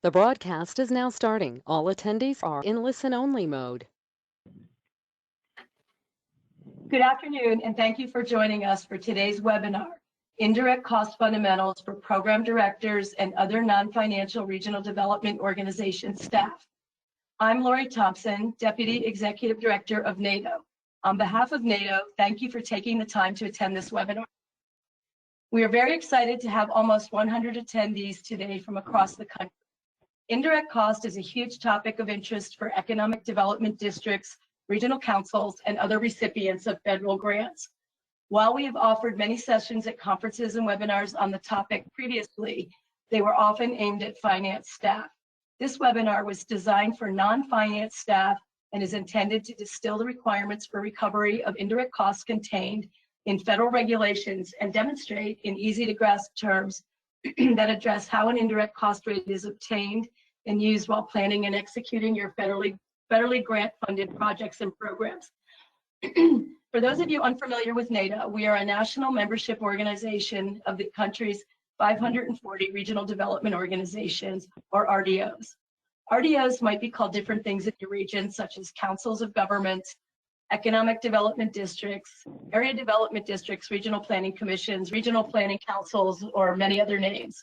The broadcast is now starting. All attendees are in listen-only mode. Good afternoon, and thank you for joining us for today's webinar, Indirect Cost Fundamentals for Program Directors and Other Non-Financial Regional Development Organization Staff. I'm Lori Thompson, Deputy Executive Director of Nato. On behalf of Nato, thank you for taking the time to attend this webinar. We are very excited to have almost 100 attendees today from across the country. Indirect cost is a huge topic of interest for economic development districts, regional councils, and other recipients of federal grants. While we have offered many sessions at conferences and webinars on the topic previously, they were often aimed at finance staff. This webinar was designed for non-finance staff and is intended to distill the requirements for recovery of indirect costs contained in federal regulations and demonstrate in easy-to-grasp terms that address how an indirect cost rate is obtained and used while planning and executing your federally grant-funded projects and programs. For those of you unfamiliar with Nato, we are a national membership organization of the country's 540 regional development organizations, or RDOs. RDOs might be called different things in your region, such as councils of government, economic development districts, area development districts, regional planning commissions, regional planning councils, or many other names.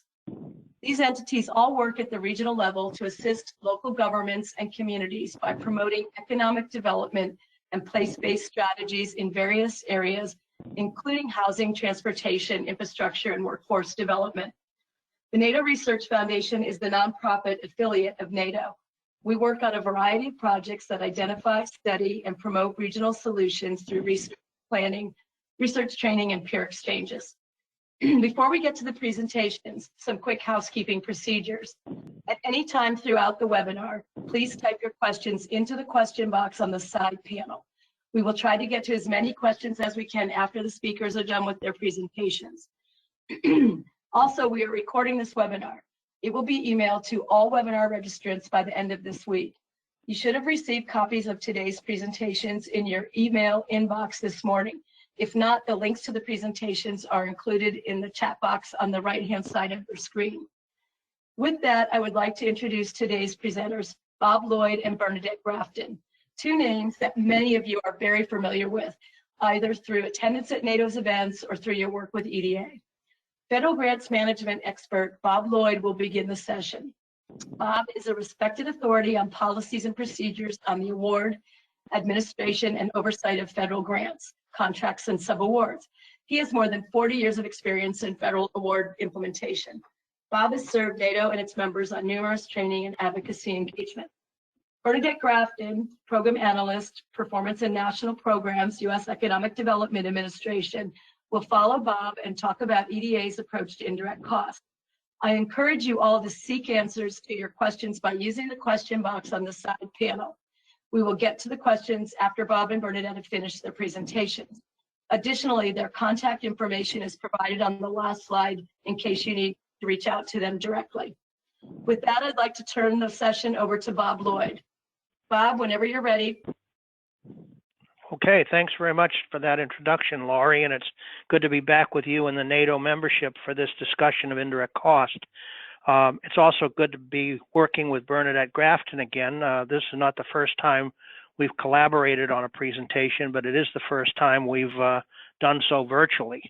These entities all work at the regional level to assist local governments and communities by promoting economic development and place-based strategies in various areas, including housing, transportation, infrastructure, and workforce development. The Nato Research Foundation is the nonprofit affiliate of Nato. We work on a variety of projects that identify, study, and promote regional solutions through research planning, research training, and peer exchanges. Before we get to the presentations, some quick housekeeping procedures. At any time throughout the webinar, please type your questions into the question box on the side panel. We will try to get to as many questions as we can after the speakers are done with their presentations. Also, we are recording this webinar. It will be emailed to all webinar registrants by the end of this week. You should have received copies of today's presentations in your email inbox this morning. If not, the links to the presentations are included in the chat box on the right-hand side of your screen. With that, I would like to introduce today's presenters, Bob Lloyd and Bernadette Grafton, two names that many of you are very familiar with, either through attendance at NATO's events or through your work with EDA. Federal grants management expert Bob Lloyd will begin the session. Bob is a respected authority on policies and procedures on the award, administration, and oversight of federal grants, contracts, and subawards. He has more than 40 years of experience in federal award implementation. Bob has served NATO and its members on numerous training and advocacy engagement. Bernadette Grafton, Program Analyst, Performance and National Programs, U.S. Economic Development Administration, will follow Bob and talk about EDA's approach to indirect cost. I encourage you all to seek answers to your questions by using the question box on the side panel. We will get to the questions after Bob and Bernadette have finished their presentations. Additionally, their contact information is provided on the last slide in case you need to reach out to them directly. With that, I'd like to turn the session over to Bob Lloyd. Bob, whenever you're ready. Okay, thanks very much for that introduction, Laurie, and it's good to be back with you and the NATO membership for this discussion of indirect cost. It's also good to be working with Bernadette Grafton again. This is not the first time we've collaborated on a presentation, but it is the first time we've done so virtually.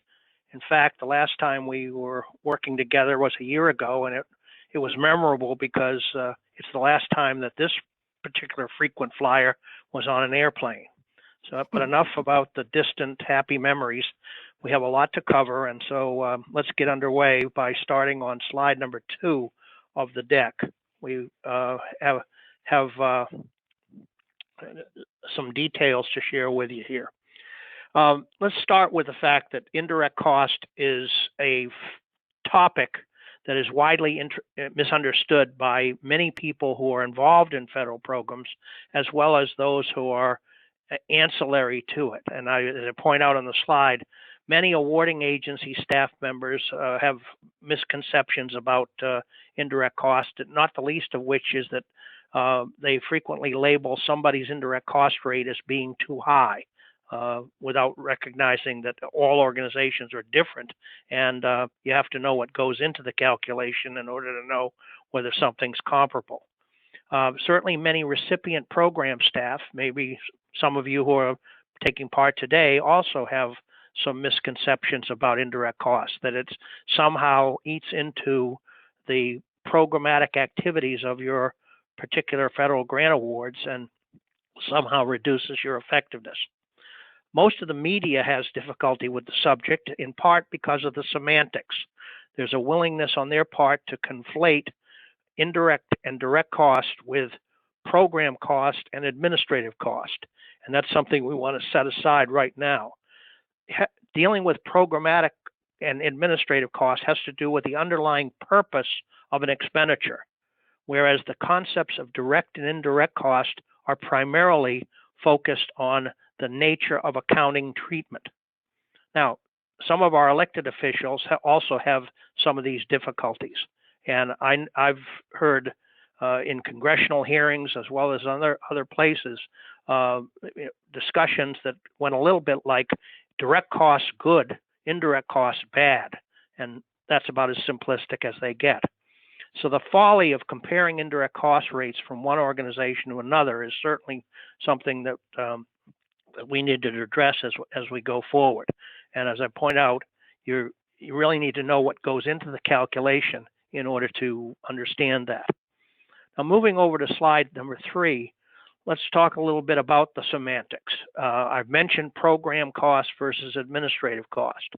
In fact, the last time we were working together was a year ago, and it was memorable because it's the last time that this particular frequent flyer was on an airplane. But enough about the distant happy memories. We have a lot to cover, and so let's get underway by starting on slide number 2 of the deck. We have some details to share with you here. Let's start with the fact that indirect cost is a topic that is widely misunderstood by many people who are involved in federal programs, as well as those who are ancillary to it. And as I point out on the slide, many awarding agency staff members have misconceptions about indirect cost, not the least of which is that they frequently label somebody's indirect cost rate as being too high. Without recognizing that all organizations are different, and you have to know what goes into the calculation in order to know whether something's comparable. Certainly many recipient program staff, maybe some of you who are taking part today, also have some misconceptions about indirect costs, that it somehow eats into the programmatic activities of your particular federal grant awards and somehow reduces your effectiveness. Most of the media has difficulty with the subject, in part because of the semantics. There's a willingness on their part to conflate indirect and direct cost with program cost and administrative cost. And that's something we want to set aside right now. Dealing with programmatic and administrative cost has to do with the underlying purpose of an expenditure, whereas the concepts of direct and indirect cost are primarily focused on the nature of accounting treatment. Now, some of our elected officials also have some of these difficulties. And I've heard in congressional hearings as well as other places discussions that went a little bit like direct costs good, indirect costs bad. And that's about as simplistic as they get. So the folly of comparing indirect cost rates from one organization to another is certainly something that that we need to address as we go forward. And as I point out, you really need to know what goes into the calculation in order to understand that. Now, moving over to slide number 3, let's talk a little bit about the semantics. I've mentioned program cost versus administrative cost.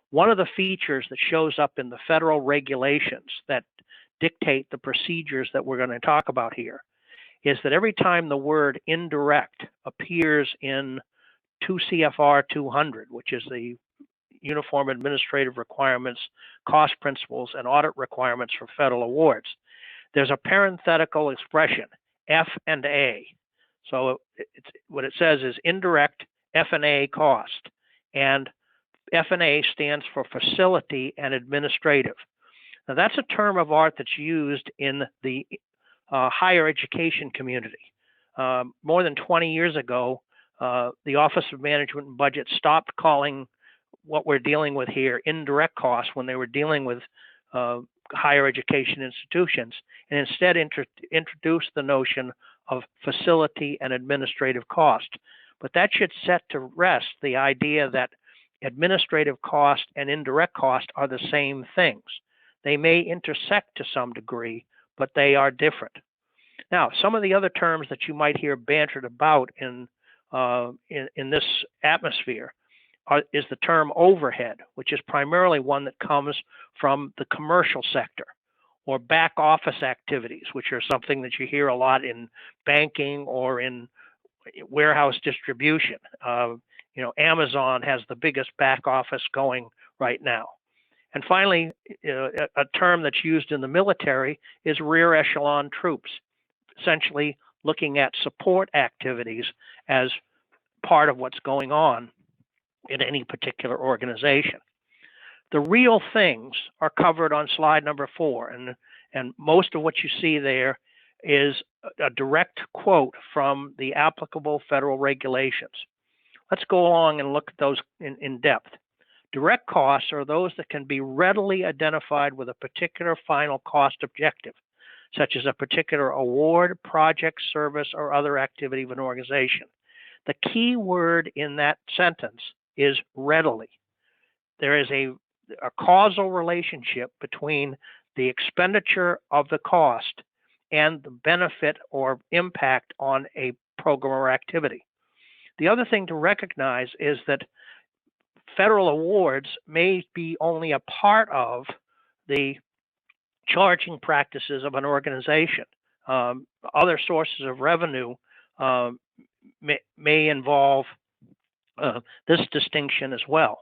One of the features that shows up in the federal regulations that dictate the procedures that we're going to talk about here is that every time the word indirect appears in 2 CFR 200, which is the Uniform Administrative Requirements, Cost Principles, and Audit Requirements for Federal Awards, there's a parenthetical expression, F&A. So what it says is indirect F&A cost, and F&A stands for facility and administrative. Now that's a term of art that's used in the higher education community. More than 20 years ago, the Office of Management and Budget stopped calling what we're dealing with here indirect costs when they were dealing with higher education institutions, and instead introduced the notion of facility and administrative cost. But that should set to rest the idea that administrative cost and indirect cost are the same things. They may intersect to some degree, but they are different. Now, some of the other terms that you might hear bantered about in this atmosphere is the term overhead, which is primarily one that comes from the commercial sector, or back office activities, which are something that you hear a lot in banking or in warehouse distribution. Amazon has the biggest back office going right now. And finally, a term that's used in the military is rear echelon troops, essentially looking at support activities as part of what's going on in any particular organization. The real things are covered on slide number 4, and most of what you see there is a direct quote from the applicable federal regulations. Let's go along and look at those in depth. Direct costs are those that can be readily identified with a particular final cost objective, such as a particular award, project, service, or other activity of an organization. The key word in that sentence is readily. There is a causal relationship between the expenditure of the cost and the benefit or impact on a program or activity. The other thing to recognize is that federal awards may be only a part of the charging practices of an organization. Other sources of revenue may involve this distinction as well.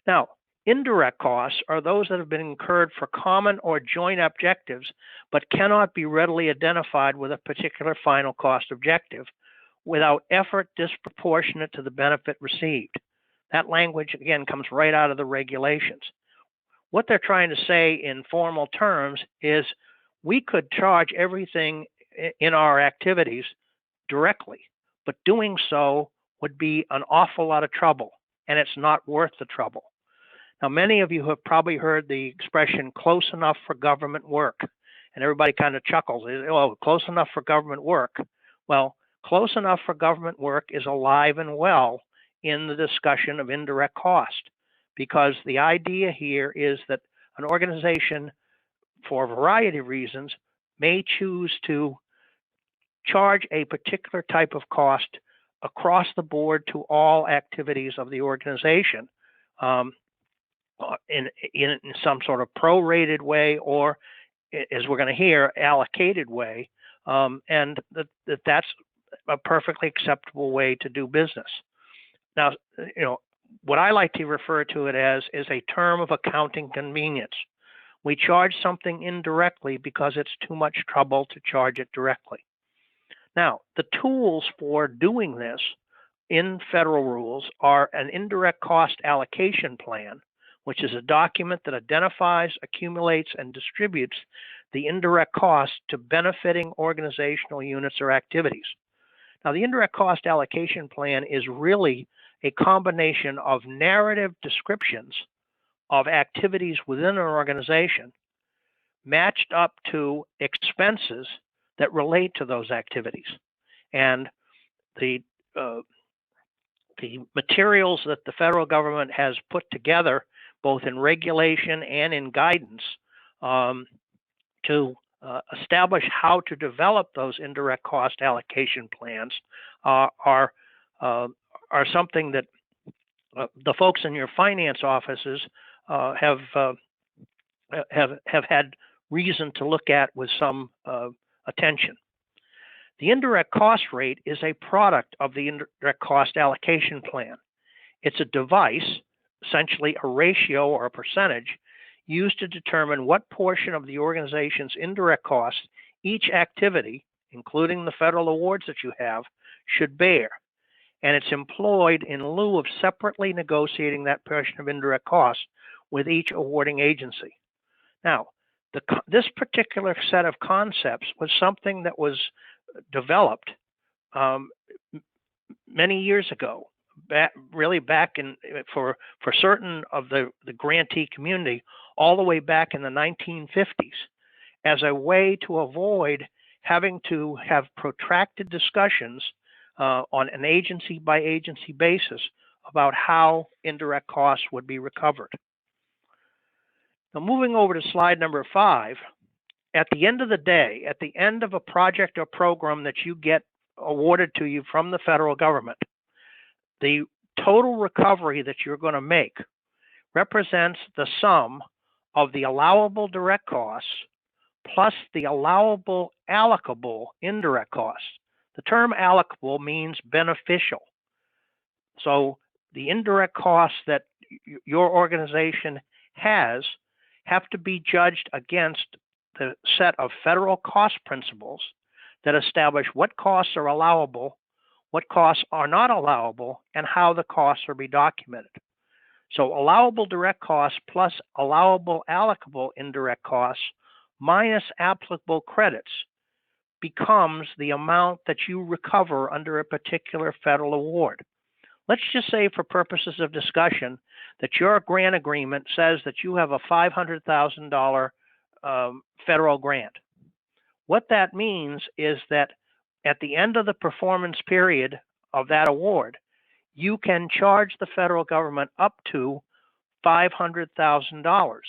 Now, indirect costs are those that have been incurred for common or joint objectives, but cannot be readily identified with a particular final cost objective without effort disproportionate to the benefit received. That language, again, comes right out of the regulations. What they're trying to say in formal terms is we could charge everything in our activities directly, but doing so would be an awful lot of trouble, and it's not worth the trouble. Now, many of you have probably heard the expression close enough for government work, and everybody kind of chuckles. Oh, close enough for government work. Well, close enough for government work is alive and well in the discussion of indirect cost, because the idea here is that an organization, for a variety of reasons, may choose to charge a particular type of cost across the board to all activities of the organization in some sort of prorated way, or, as we're going to hear, allocated way, and that's a perfectly acceptable way to do business. Now, what I like to refer to it as is a term of accounting convenience. We charge something indirectly because it's too much trouble to charge it directly. Now, the tools for doing this in federal rules are an indirect cost allocation plan, which is a document that identifies, accumulates, and distributes the indirect cost to benefiting organizational units or activities. Now, the indirect cost allocation plan is really a combination of narrative descriptions of activities within an organization matched up to expenses that relate to those activities. And the materials that the federal government has put together, both in regulation and in guidance, to establish how to develop those indirect cost allocation plans, are something that the folks in your finance offices have had reason to look at with some attention. The indirect cost rate is a product of the indirect cost allocation plan. It's a device, essentially a ratio or a percentage, used to determine what portion of the organization's indirect costs each activity, including the federal awards that you have, should bear. And it's employed in lieu of separately negotiating that portion of indirect costs with each awarding agency. Now, this particular set of concepts was something that was developed many years ago, really back in for certain of the grantee community, all the way back in the 1950s, as a way to avoid having to have protracted discussions on an agency by agency basis about how indirect costs would be recovered. Now, moving over to slide number 5, at the end of the day, at the end of a project or program that you get awarded to you from the federal government, the total recovery that you're going to make represents the sum of the allowable direct costs plus the allowable allocable indirect costs. The term allocable means beneficial. So the indirect costs that your organization has have to be judged against the set of federal cost principles that establish what costs are allowable, what costs are not allowable, and how the costs are be documented. So allowable direct costs plus allowable allocable indirect costs minus applicable credits becomes the amount that you recover under a particular federal award. Let's just say, for purposes of discussion, that your grant agreement says that you have a $500,000 federal grant. What that means is that at the end of the performance period of that award, you can charge the federal government up to $500,000.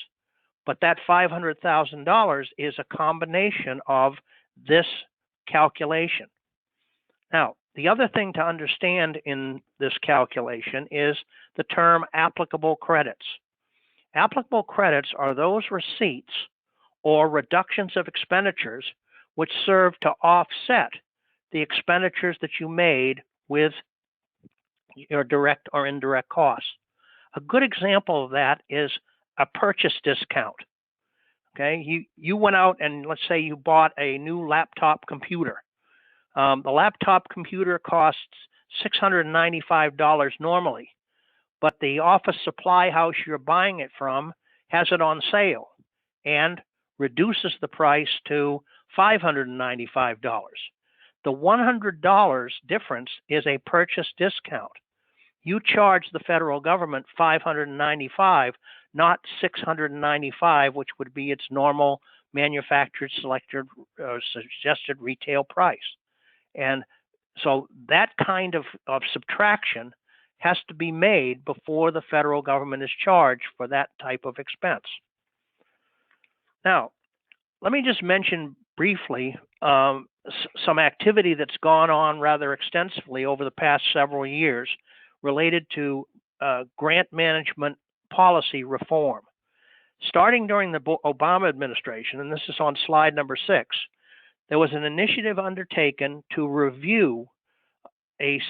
But that $500,000 is a combination of this calculation. Now, the other thing to understand in this calculation is the term applicable credits. Applicable credits are those receipts or reductions of expenditures which serve to offset the expenditures that you made with your direct or indirect costs. A good example of that is a purchase discount. Okay, you went out and let's say you bought a new laptop computer. The laptop computer costs $695 normally, but the office supply house you're buying it from has it on sale and reduces the price to $595. The $100 difference is a purchase discount. You charge the federal government $595, not $695, which would be its normal manufactured selected suggested retail price. And so that kind of subtraction has to be made before the federal government is charged for that type of expense. Now, let me just mention briefly some activity that's gone on rather extensively over the past several years related to grant management policy reform. Starting during the Obama administration, and this is on slide number 6, there was an initiative undertaken to review a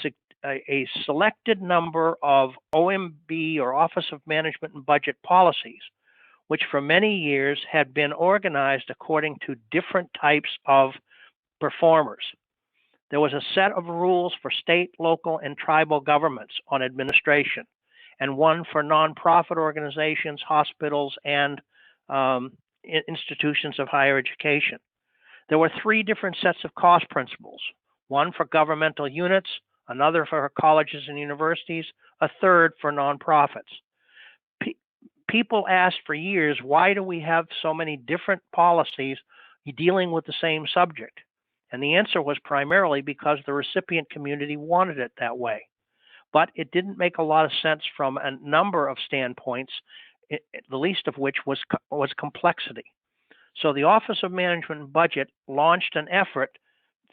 selected number of OMB, or Office of Management and Budget policies, which for many years had been organized according to different types of performers. There was a set of rules for state, local, and tribal governments on administration, and one for nonprofit organizations, hospitals, and institutions of higher education. There were 3 different sets of cost principles, one for governmental units, another for colleges and universities, a third for nonprofits. People asked for years, why do we have so many different policies dealing with the same subject? And the answer was primarily because the recipient community wanted it that way. But it didn't make a lot of sense from a number of standpoints, the least of which was complexity. So the Office of Management and Budget launched an effort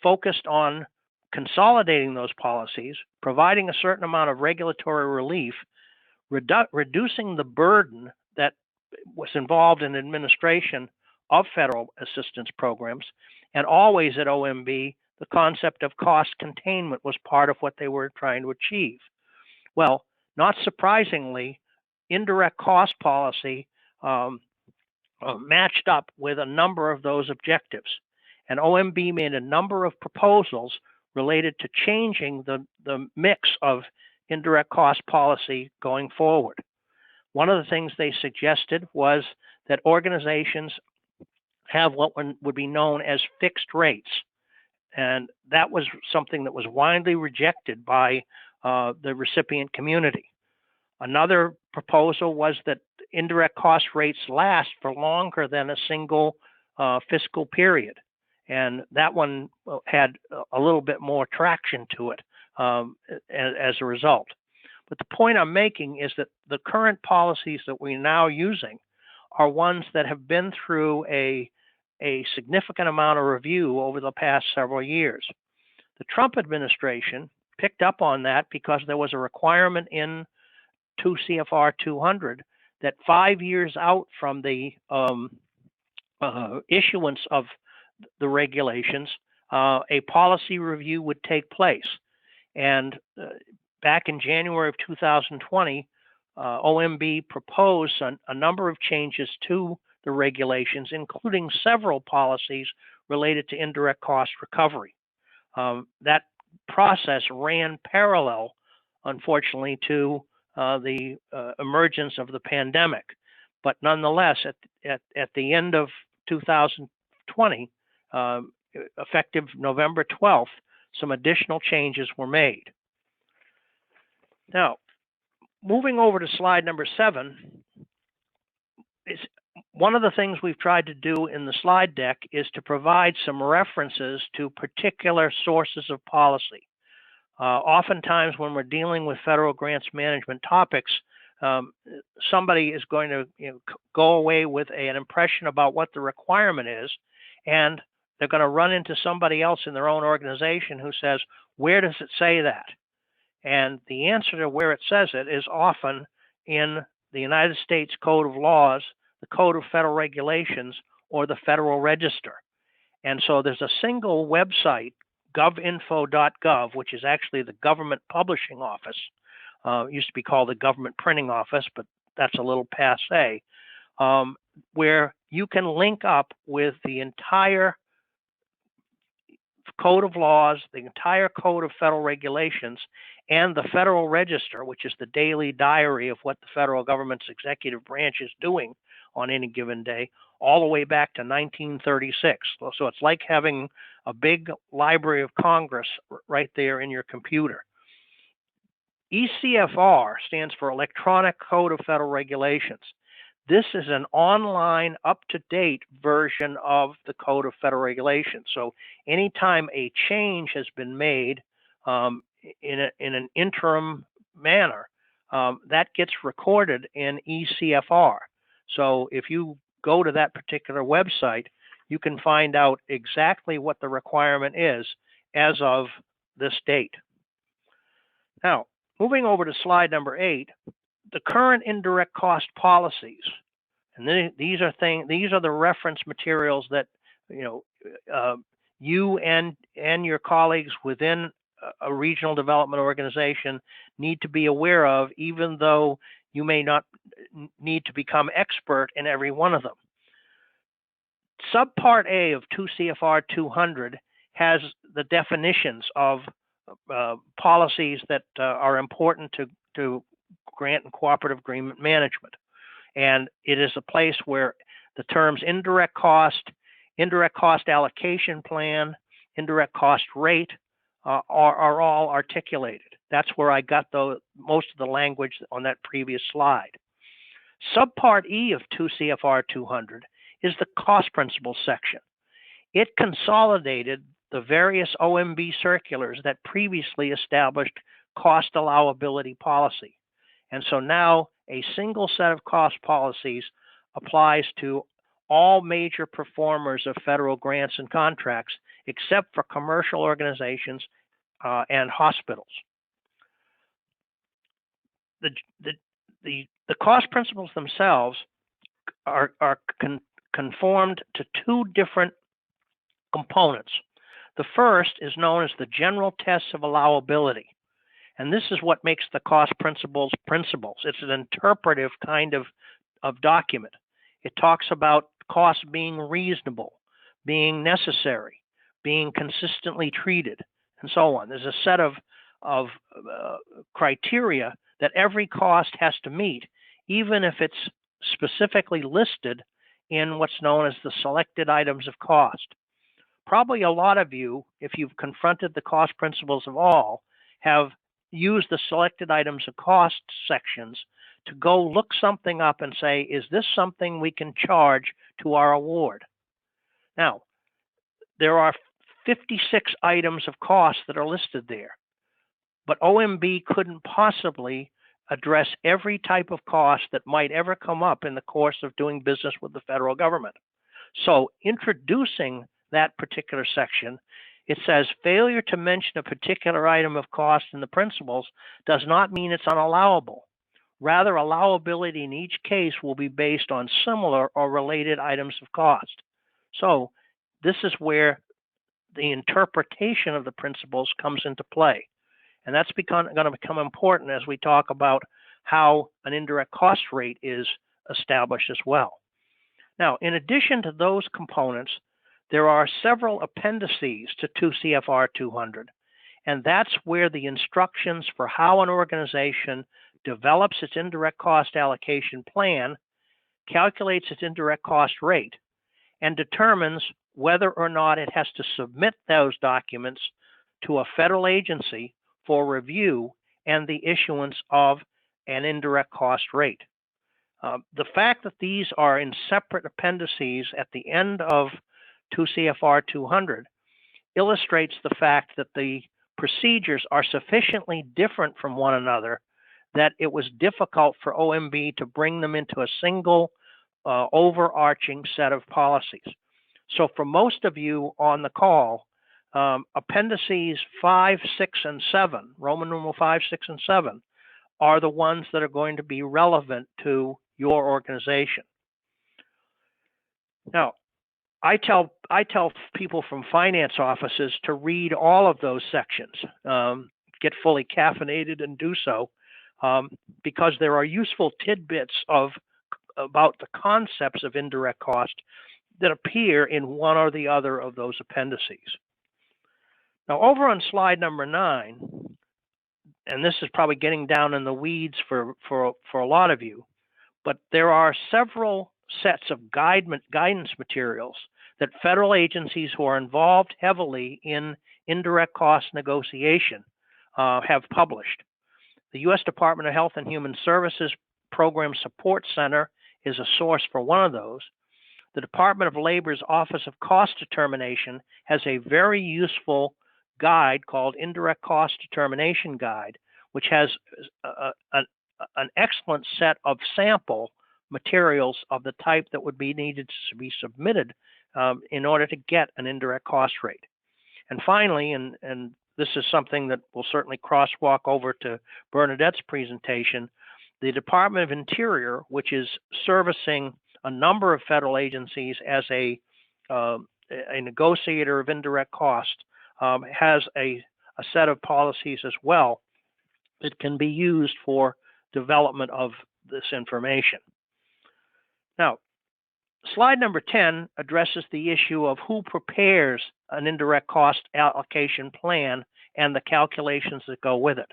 focused on consolidating those policies, providing a certain amount of regulatory relief, reducing the burden that was involved in administration of federal assistance programs, and always at OMB, the concept of cost containment was part of what they were trying to achieve. Well, not surprisingly, indirect cost policy matched up with a number of those objectives, and OMB made a number of proposals related to changing the mix of indirect cost policy going forward. One of the things they suggested was that organizations have what would be known as fixed rates. And that was something that was widely rejected by the recipient community. Another proposal was that indirect cost rates last for longer than a single fiscal period. And that one had a little bit more traction to it as a result. But the point I'm making is that the current policies that we're now using are ones that have been through a significant amount of review over the past several years. The Trump administration picked up on that because there was a requirement in 2 CFR 200 that 5 years out from the issuance of the regulations, a policy review would take place. And back in January of 2020, OMB proposed a number of changes to the regulations, including several policies related to indirect cost recovery. That process ran parallel, unfortunately, to the emergence of the pandemic. But nonetheless, at the end of 2020, effective November 12th, some additional changes were made. Now, moving over to slide number 7, one of the things we've tried to do in the slide deck is to provide some references to particular sources of policy. Oftentimes when we're dealing with federal grants management topics, somebody is going to go away with an impression about what the requirement is, and they're going to run into somebody else in their own organization who says, where does it say that? And the answer to where it says it is often in the United States Code of Laws, the Code of Federal Regulations, or the Federal Register. And so there's a single website, govinfo.gov, which is actually the Government Publishing Office. It used to be called the Government Printing Office, but that's a little passé, where you can link up with the entire Code of Laws, the entire Code of Federal Regulations, and the Federal Register, which is the daily diary of what the federal government's executive branch is doing on any given day, all the way back to 1936. So it's like having a big Library of Congress right there in your computer. ECFR stands for Electronic Code of Federal Regulations. This is an online, up-to-date version of the Code of Federal Regulations. So anytime a change has been made in an interim manner, that gets recorded in ECFR. So if you go to that particular website, you can find out exactly what the requirement is as of this date. Now, moving over to slide number 8, the current indirect cost policies, and these are the reference materials that you and your colleagues within a regional development organization need to be aware of, even though you may not need to become expert in every one of them. Subpart A of 2 CFR 200 has the definitions of policies that are important to grant and cooperative agreement management. And it is a place where the terms indirect cost allocation plan, indirect cost rate are all articulated. That's where I got most of the language on that previous slide. Subpart E of 2 CFR 200 is the cost principles section. It consolidated the various OMB circulars that previously established cost allowability policy. And so now a single set of cost policies applies to all major performers of federal grants and contracts, except for commercial organizations and hospitals. The cost principles themselves are conformed to 2 different components. The first is known as the general tests of allowability. And this is what makes the cost principles principles. It's an interpretive kind of document. It talks about costs being reasonable, being necessary, being consistently treated, and so on. There's a set of criteria that every cost has to meet, even if it's specifically listed in what's known as the selected items of cost. Probably a lot of you, if you've confronted the cost principles of all, have used the selected items of cost sections to go look something up and say, is this something we can charge to our award? Now, there are 56 items of cost that are listed there, but OMB couldn't possibly address every type of cost that might ever come up in the course of doing business with the federal government. So introducing that particular section, it says failure to mention a particular item of cost in the principles does not mean it's unallowable. Rather, allowability in each case will be based on similar or related items of cost. So this is where the interpretation of the principles comes into play. And that's going to become important as we talk about how an indirect cost rate is established as well. Now, in addition to those components, there are several appendices to 2 CFR 200, and that's where the instructions for how an organization develops its indirect cost allocation plan, calculates its indirect cost rate, and determines whether or not it has to submit those documents to a federal agency for review and the issuance of an indirect cost rate. The fact that these are in separate appendices at the end of 2 CFR 200 illustrates the fact that the procedures are sufficiently different from one another that it was difficult for OMB to bring them into a single overarching set of policies. So for most of you on the call, appendices 5, 6, and 7, Roman numeral 5, 6, and 7, are the ones that are going to be relevant to your organization. Now, I tell people from finance offices to read all of those sections, get fully caffeinated and do so, because there are useful tidbits about the concepts of indirect cost that appear in one or the other of those appendices. Now, over on slide number 9, and this is probably getting down in the weeds for a lot of you, but there are several sets of guidance materials that federal agencies who are involved heavily in indirect cost negotiation have published. The U.S. Department of Health and Human Services Program Support Center is a source for one of those. The Department of Labor's Office of Cost Determination has a very useful guide called Indirect Cost Determination Guide, which has an excellent set of sample materials of the type that would be needed to be submitted in order to get an indirect cost rate. And finally, and this is something that will certainly crosswalk over to Bernadette's presentation, the Department of Interior, which is servicing a number of federal agencies as a negotiator of indirect cost, has a set of policies as well that can be used for development of this information. Now, slide number 10 addresses the issue of who prepares an indirect cost allocation plan and the calculations that go with it.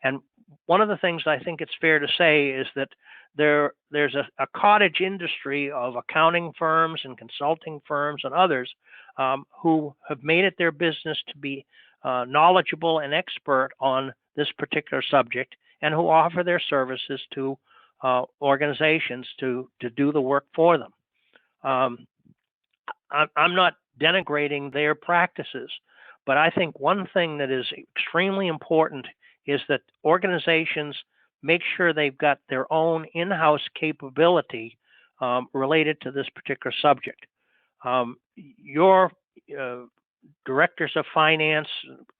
And one of the things I think it's fair to say is that there's a cottage industry of accounting firms and consulting firms and others who have made it their business to be knowledgeable and expert on this particular subject, and who offer their services to organizations to do the work for them. I'm not denigrating their practices, but I think one thing that is extremely important is that organizations make sure they've got their own in-house capability related to this particular subject. Your directors of finance,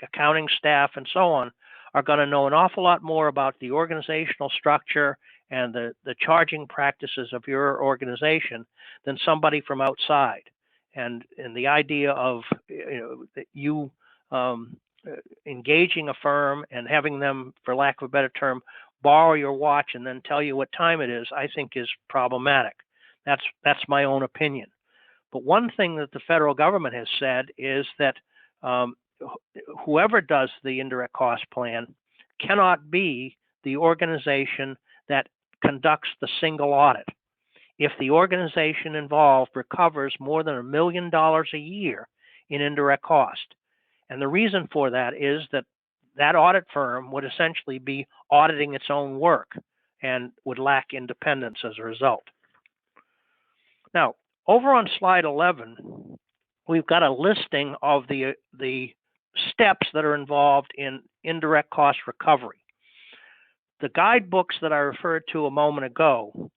accounting staff, and so on are going to know an awful lot more about the organizational structure and the charging practices of your organization than somebody from outside. And the idea of you engaging a firm and having them, for lack of a better term, borrow your watch and then tell you what time it is, I think is problematic. That's my own opinion. But one thing that the federal government has said is that whoever does the indirect cost plan cannot be the organization that conducts the single audit. If the organization involved recovers more than $1 million a year in indirect cost. And the reason for that is that that audit firm would essentially be auditing its own work and would lack independence as a result. Now, over on slide 11, we've got a listing of the steps that are involved in indirect cost recovery. The guidebooks that I referred to a moment ago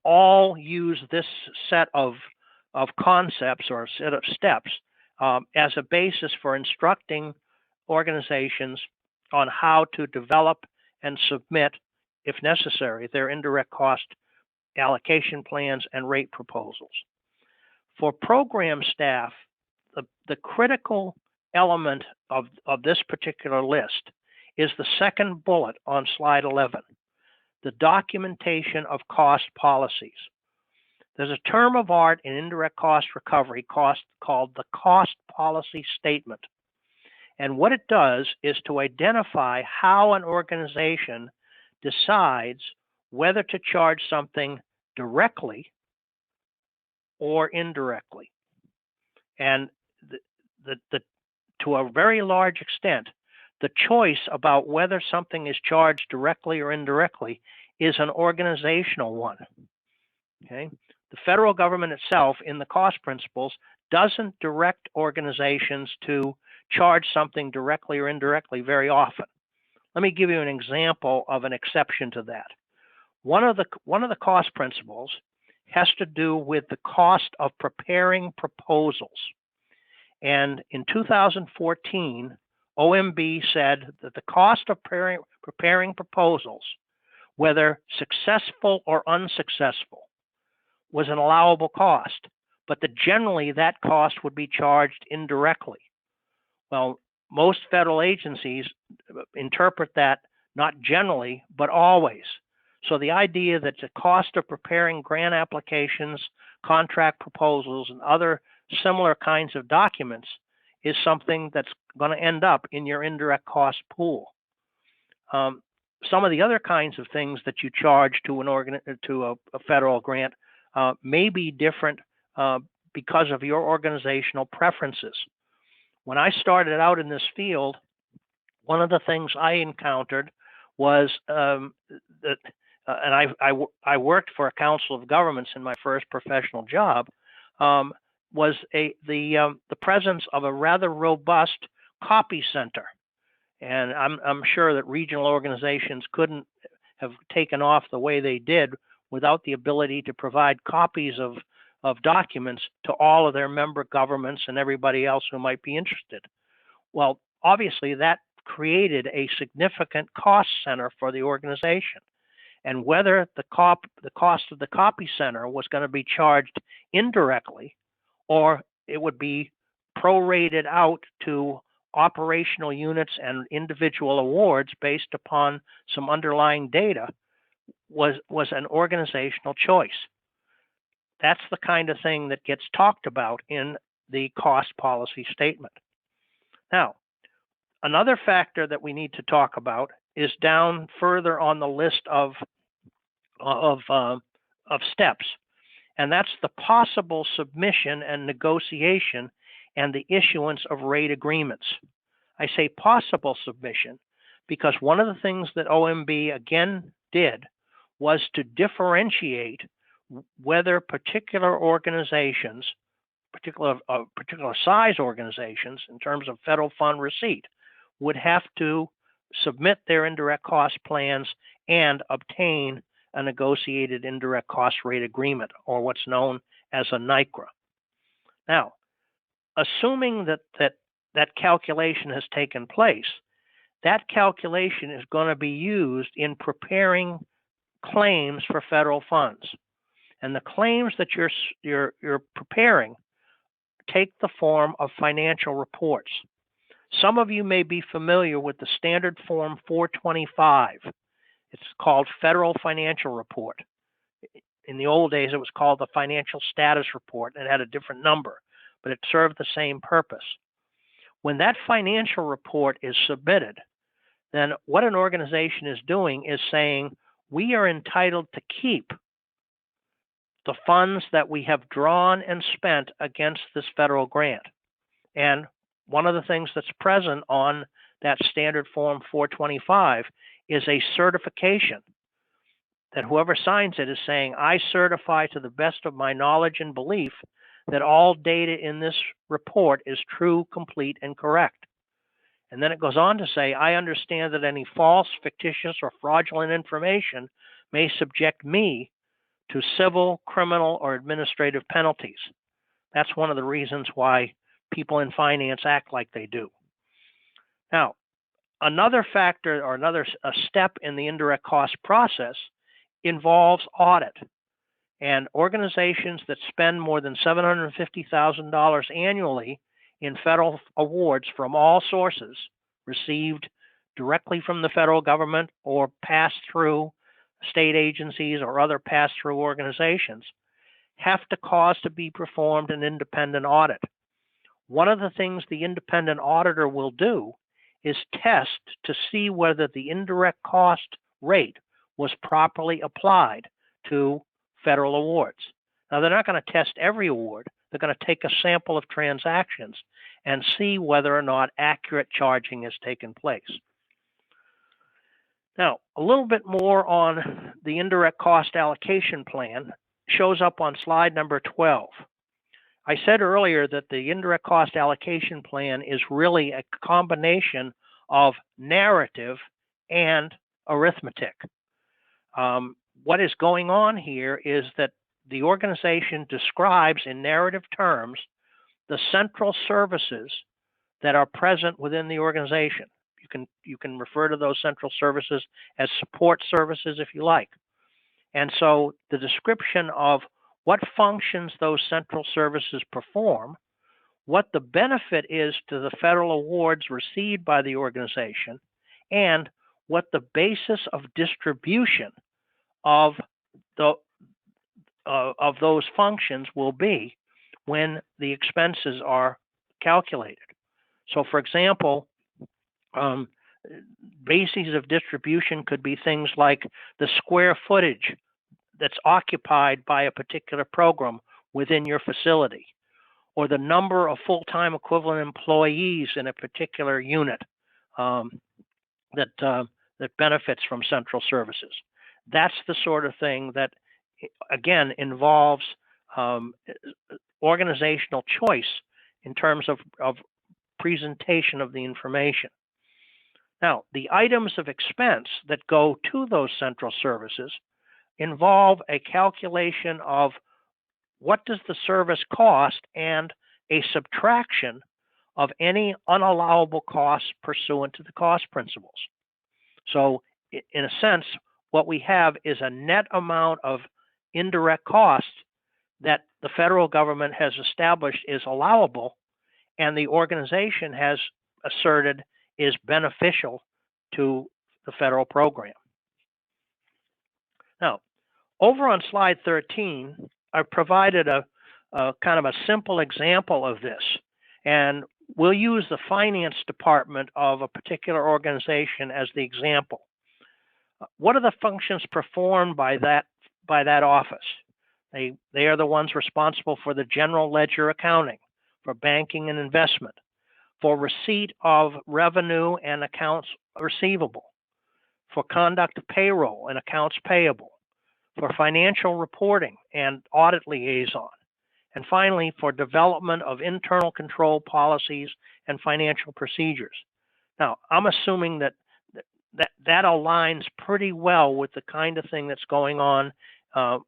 all use this set of concepts or a set of steps as a basis for instructing organizations on how to develop and submit, if necessary, their indirect cost allocation plans and rate proposals. For program staff, the critical element of this particular list is the second bullet on slide 11, the documentation of cost policies. There's a term of art in indirect cost recovery called the cost policy statement. And what it does is to identify how an organization decides whether to charge something directly or indirectly. And to a very large extent, the choice about whether something is charged directly or indirectly is an organizational one. Okay? The federal government itself, in the cost principles, doesn't direct organizations to charge something directly or indirectly very often. Let me give you an example of an exception to that. One of the cost principles has to do with the cost of preparing proposals. And in 2014, OMB said that the cost of preparing proposals, whether successful or unsuccessful, was an allowable cost, but that generally that cost would be charged indirectly. Well, most federal agencies interpret that not generally, but always. So the idea that the cost of preparing grant applications, contract proposals, and other similar kinds of documents is something that's going to end up in your indirect cost pool. Some of the other kinds of things that you charge to a federal grant may be different because of your organizational preferences. When I started out in this field, one of the things I encountered was that and I worked for a council of governments in my first professional job, was the presence of a rather robust copy center. And I'm sure that regional organizations couldn't have taken off the way they did without the ability to provide copies of documents to all of their member governments and everybody else who might be interested. Well, obviously that created a significant cost center for the organization. And whether the cost of the copy center was going to be charged indirectly or it would be prorated out to operational units and individual awards based upon some underlying data was an organizational choice. That's the kind of thing that gets talked about in the cost policy statement. Now, another factor that we need to talk about is down further on the list of steps, and that's the possible submission and negotiation and the issuance of rate agreements. I say possible submission because one of the things that OMB again did was to differentiate whether particular organizations, particular size organizations in terms of federal fund receipt, would have to submit their indirect cost plans and obtain a negotiated indirect cost rate agreement, or what's known as a NICRA. Now, assuming that calculation has taken place, that calculation is going to be used in preparing claims for federal funds. And the claims that you're preparing take the form of financial reports. Some of you may be familiar with the standard form 425. It's called Federal Financial Report. In the old days, it was called the Financial Status Report, and it had a different number, but it served the same purpose. When that financial report is submitted, then what an organization is doing is saying, we are entitled to keep the funds that we have drawn and spent against this federal grant. And one of the things that's present on that standard form 425 is a certification that whoever signs it is saying, I certify to the best of my knowledge and belief that all data in this report is true, complete, and correct. And then it goes on to say, I understand that any false, fictitious, or fraudulent information may subject me to civil, criminal, or administrative penalties. That's one of the reasons why people in finance act like they do. Now, another factor or a step in the indirect cost process involves audit. And organizations that spend more than $750,000 annually in federal awards from all sources, received directly from the federal government or passed through state agencies or other pass-through organizations, have to cause to be performed an independent audit. One of the things the independent auditor will do is test to see whether the indirect cost rate was properly applied to federal awards. Now, they're not going to test every award. They're going to take a sample of transactions and see whether or not accurate charging has taken place. Now, a little bit more on the indirect cost allocation plan shows up on slide number 12. I said earlier that the indirect cost allocation plan is really a combination of narrative and arithmetic. What is going on here is that the organization describes in narrative terms the central services that are present within the organization. You can refer to those central services as support services if you like. And so the description of what functions those central services perform, what the benefit is to the federal awards received by the organization, and what the basis of distribution of those functions will be when the expenses are calculated. So, for example, bases of distribution could be things like the square footage that's occupied by a particular program within your facility, or the number of full-time equivalent employees in a particular unit that benefits from central services. that's the sort of thing that, again, involves organizational choice in terms of presentation of the information. Now, the items of expense that go to those central services involve a calculation of what does the service cost and a subtraction of any unallowable costs pursuant to the cost principles. So in a sense, what we have is a net amount of indirect costs that the federal government has established is allowable and the organization has asserted is beneficial to the federal program. Now, over on slide 13, I've provided a kind of a simple example of this, and we'll use the finance department of a particular organization as the example. What are the functions performed by that office? They are the ones responsible for the general ledger accounting, for banking and investment, for receipt of revenue and accounts receivable, for conduct of payroll and accounts payable, for financial reporting and audit liaison, and finally, for development of internal control policies and financial procedures. Now, I'm assuming that aligns pretty well with the kind of thing that's going on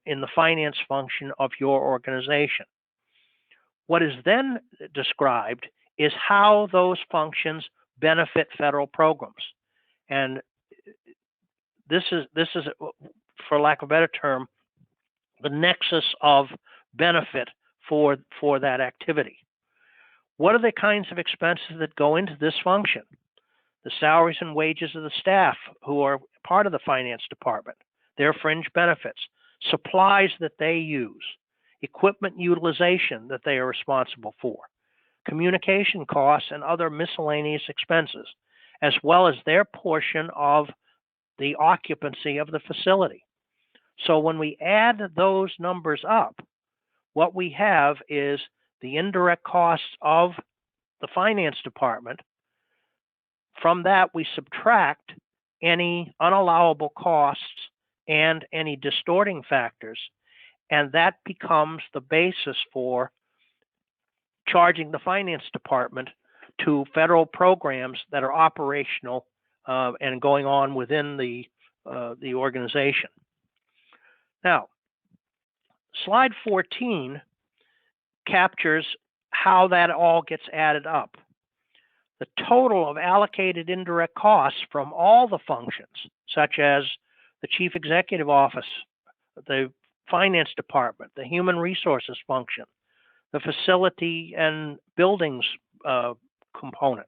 in the finance function of your organization. What is then described is how those functions benefit federal programs. And this is, for lack of a better term, the nexus of benefit for that activity. What are the kinds of expenses that go into this function? The salaries and wages of the staff who are part of the finance department, their fringe benefits, supplies that they use, equipment utilization that they are responsible for, communication costs and other miscellaneous expenses, as well as their portion of the occupancy of the facility. So when we add those numbers up, what we have is the indirect costs of the finance department. From that, we subtract any unallowable costs and any distorting factors, and that becomes the basis for charging the finance department to federal programs that are operational and going on within the organization. Now, slide 14 captures how that all gets added up. The total of allocated indirect costs from all the functions, such as the chief executive office, the finance department, the human resources function, the facility and buildings component.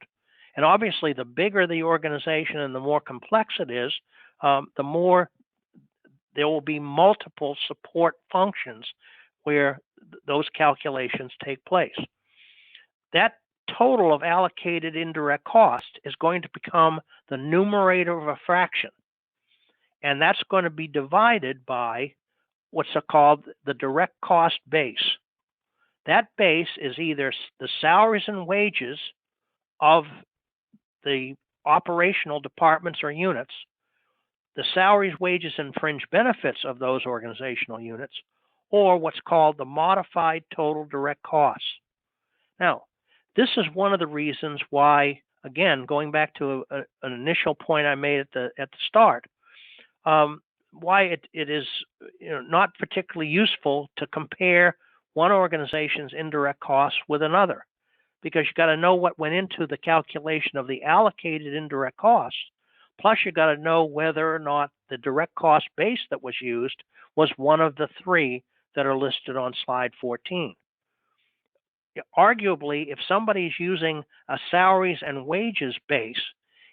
And obviously, the bigger the organization and the more complex it is, the more there will be multiple support functions where those calculations take place. That total of allocated indirect cost is going to become the numerator of a fraction. And that's going to be divided by what's called the direct cost base. That base is either the salaries and wages of the operational departments or units, the salaries, wages, and fringe benefits of those organizational units, or what's called the modified total direct costs. Now, this is one of the reasons why, again, going back to an initial point I made at the start, why it is not particularly useful to compare one organization's indirect costs with another, because you got to know what went into the calculation of the allocated indirect costs. Plus, you got to know whether or not the direct cost base that was used was one of the three that are listed on slide 14. Arguably, if somebody's using a salaries and wages base,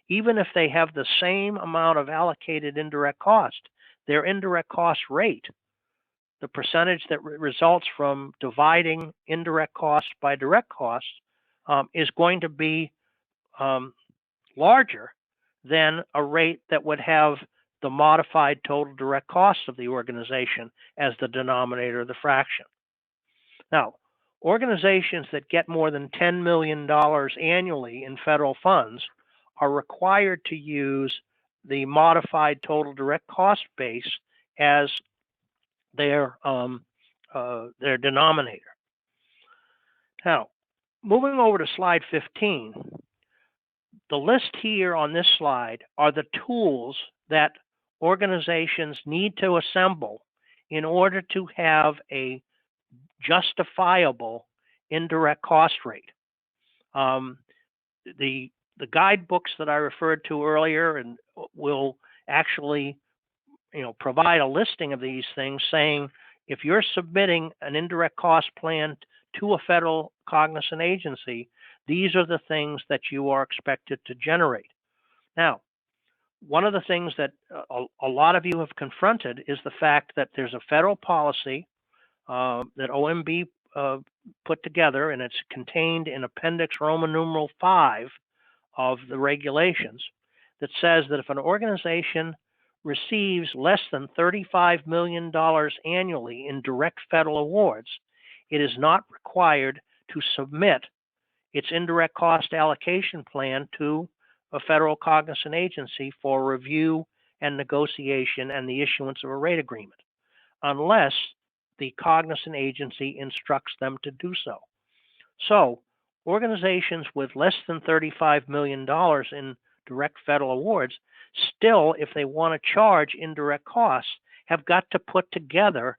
even if they have the same amount of allocated indirect cost, their indirect cost rate, the percentage that results from dividing indirect costs by direct costs, is going to be larger than a rate that would have the modified total direct costs of the organization as the denominator of the fraction. Now, organizations that get more than $10 million annually in federal funds are required to use the modified total direct cost base as their denominator. Now, moving over to slide 15, the list here on this slide are the tools that organizations need to assemble in order to have a justifiable indirect cost rate. The guidebooks that I referred to earlier and will actually provide a listing of these things, saying if you're submitting an indirect cost plan to a federal cognizant agency, these are the things that you are expected to generate. Now, one of the things that a lot of you have confronted is the fact that there's a federal policy that OMB put together, and it's contained in Appendix Roman numeral 5 of the regulations, that says that if an organization receives less than $35 million annually in direct federal awards, it is not required to submit its indirect cost allocation plan to a federal cognizant agency for review and negotiation and the issuance of a rate agreement, unless the cognizant agency instructs them to do so. So, organizations with less than $35 million in direct federal awards still, if they want to charge indirect costs, have got to put together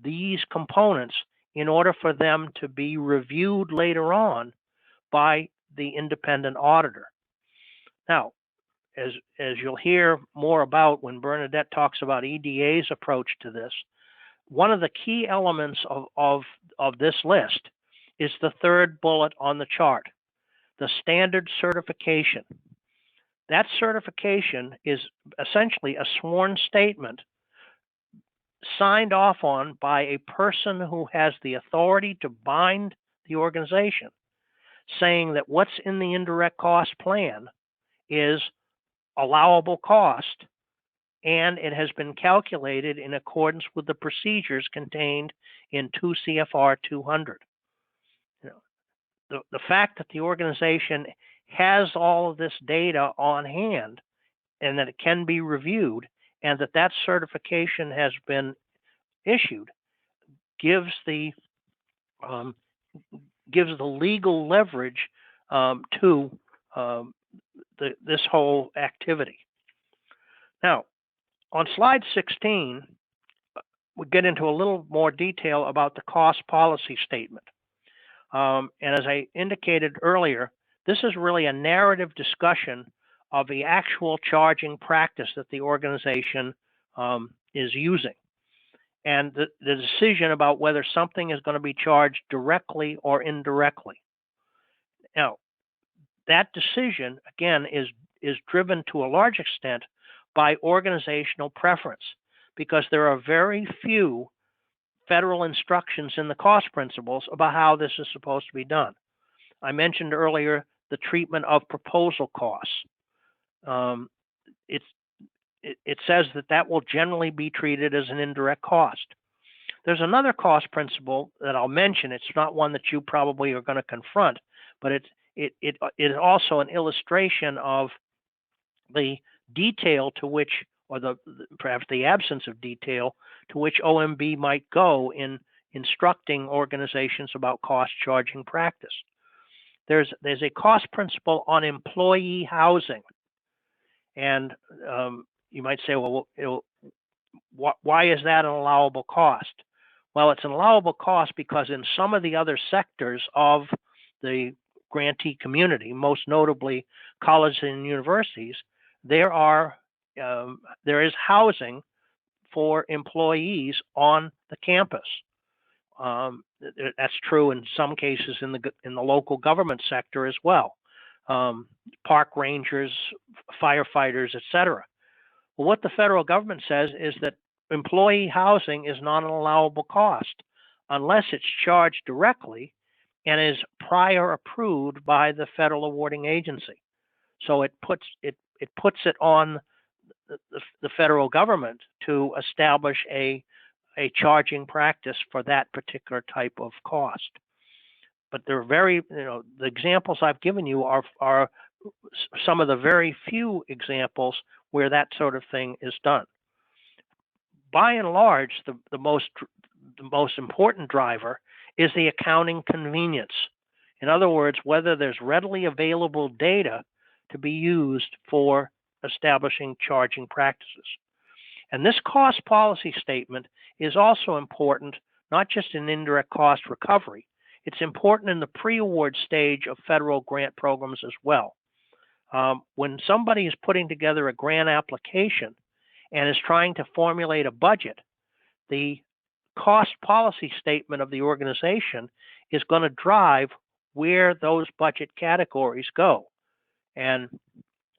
these components in order for them to be reviewed later on by the independent auditor. Now, as you'll hear more about when Bernadette talks about EDA's approach to this, one of the key elements of this list is the third bullet on the chart, the standard certification. That certification is essentially a sworn statement signed off on by a person who has the authority to bind the organization, saying that what's in the indirect cost plan is allowable cost, and it has been calculated in accordance with the procedures contained in 2 CFR 200. The fact that the organization has all of this data on hand and that it can be reviewed and that certification has been issued gives the legal leverage to this whole activity. Now, on slide 16, we get into a little more detail about the cost policy statement. And as I indicated earlier, this is really a narrative discussion of the actual charging practice that the organization is using, and the decision about whether something is going to be charged directly or indirectly. Now, that decision, again, is driven to a large extent by organizational preference, because there are very few federal instructions in the cost principles about how this is supposed to be done. I mentioned earlier the treatment of proposal costs. It says that will generally be treated as an indirect cost. There's another cost principle that I'll mention. It's not one that you probably are going to confront, but it is also an illustration of the detail to which, or perhaps the absence of detail to which OMB might go in instructing organizations about cost charging practice. There's a cost principle on employee housing, and you might say, well, why is that an allowable cost? Well, it's an allowable cost because in some of the other sectors of the grantee community, most notably colleges and universities, there is housing for employees on the campus. That's true in some cases in the local government sector as well. Park rangers, firefighters, etc. Well, what the federal government says is that employee housing is not an allowable cost unless it's charged directly and is prior approved by the federal awarding agency. So it puts it on the federal government to establish a charging practice for that particular type of cost. But they're the examples I've given you are some of the very few examples where that sort of thing is done. by and large, the most important driver is the accounting convenience. In other words, whether there's readily available data to be used for establishing charging practices. And this cost policy statement is also important, not just in indirect cost recovery. It's important in the pre-award stage of federal grant programs as well. When somebody is putting together a grant application and is trying to formulate a budget, the cost policy statement of the organization is going to drive where those budget categories go. And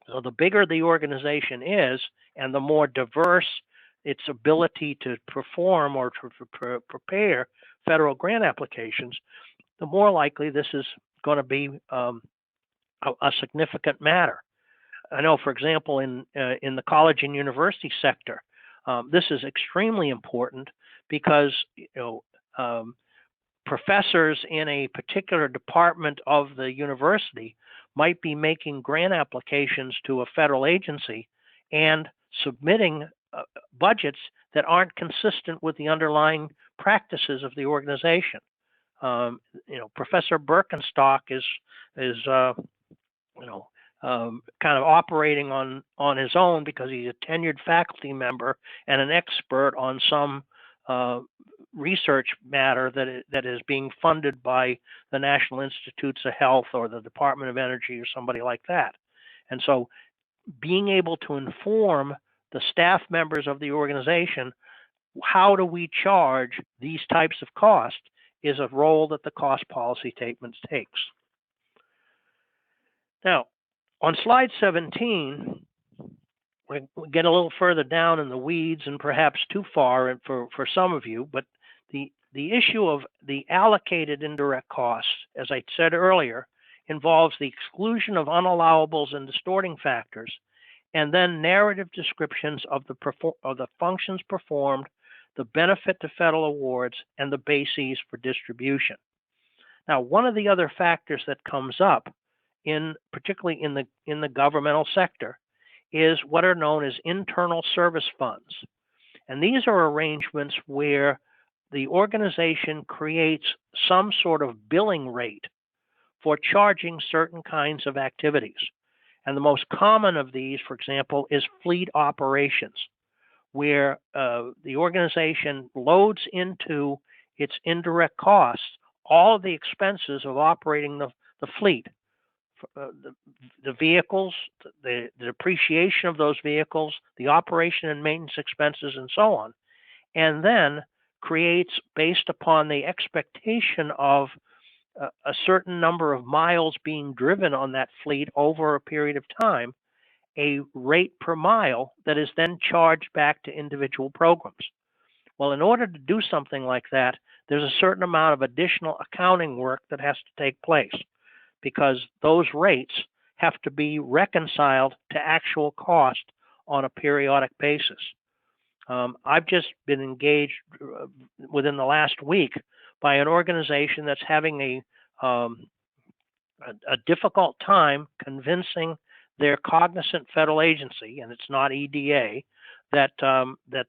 so the bigger the organization is and the more diverse its ability to perform or to prepare federal grant applications, the more likely this is going to be a significant matter. I know, for example, in the college and university sector, this is extremely important because professors in a particular department of the university might be making grant applications to a federal agency and submitting budgets that aren't consistent with the underlying practices of the organization. Professor Birkenstock is kind of operating on his own because he's a tenured faculty member and an expert on some research matter that is being funded by the National Institutes of Health or the Department of Energy or somebody like that. And so being able to inform the staff members of the organization, how do we charge these types of costs, is a role that the cost policy statement takes. Now, on slide 17, we get a little further down in the weeds and perhaps too far for some of you, but the issue of the allocated indirect costs, as I said earlier, involves the exclusion of unallowables and distorting factors, and then narrative descriptions of the functions performed, the benefit to federal awards, and the bases for distribution. Now, one of the other factors that comes up, particularly in the governmental sector, is what are known as internal service funds. And these are arrangements where the organization creates some sort of billing rate for charging certain kinds of activities. And the most common of these, for example, is fleet operations, where the organization loads into its indirect costs all of the expenses of operating the fleet. The vehicles, the depreciation of those vehicles, the operation and maintenance expenses, and so on, and then creates, based upon the expectation of a certain number of miles being driven on that fleet over a period of time, a rate per mile that is then charged back to individual programs. Well, in order to do something like that, there's a certain amount of additional accounting work that has to take place, because those rates have to be reconciled to actual cost on a periodic basis. I've just been engaged within the last week by an organization that's having a difficult time convincing their cognizant federal agency, and it's not EDA, that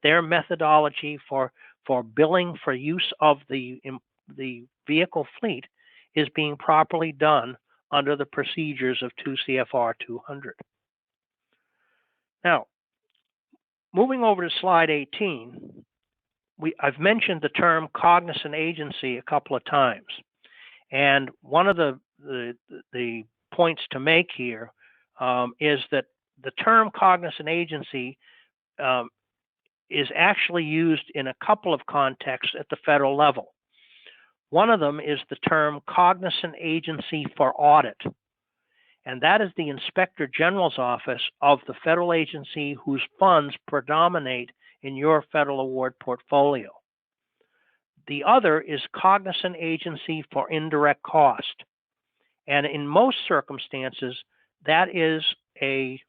their methodology for billing for use of the vehicle fleet is being properly done under the procedures of 2 CFR 200. Now, moving over to slide 18, I've mentioned the term cognizant agency a couple of times. And one of the points to make here is that the term cognizant agency is actually used in a couple of contexts at the federal level. One of them is the term cognizant agency for audit, and that is the Inspector General's office of the federal agency whose funds predominate in your federal award portfolio. The other is cognizant agency for indirect cost, and in most circumstances, that is a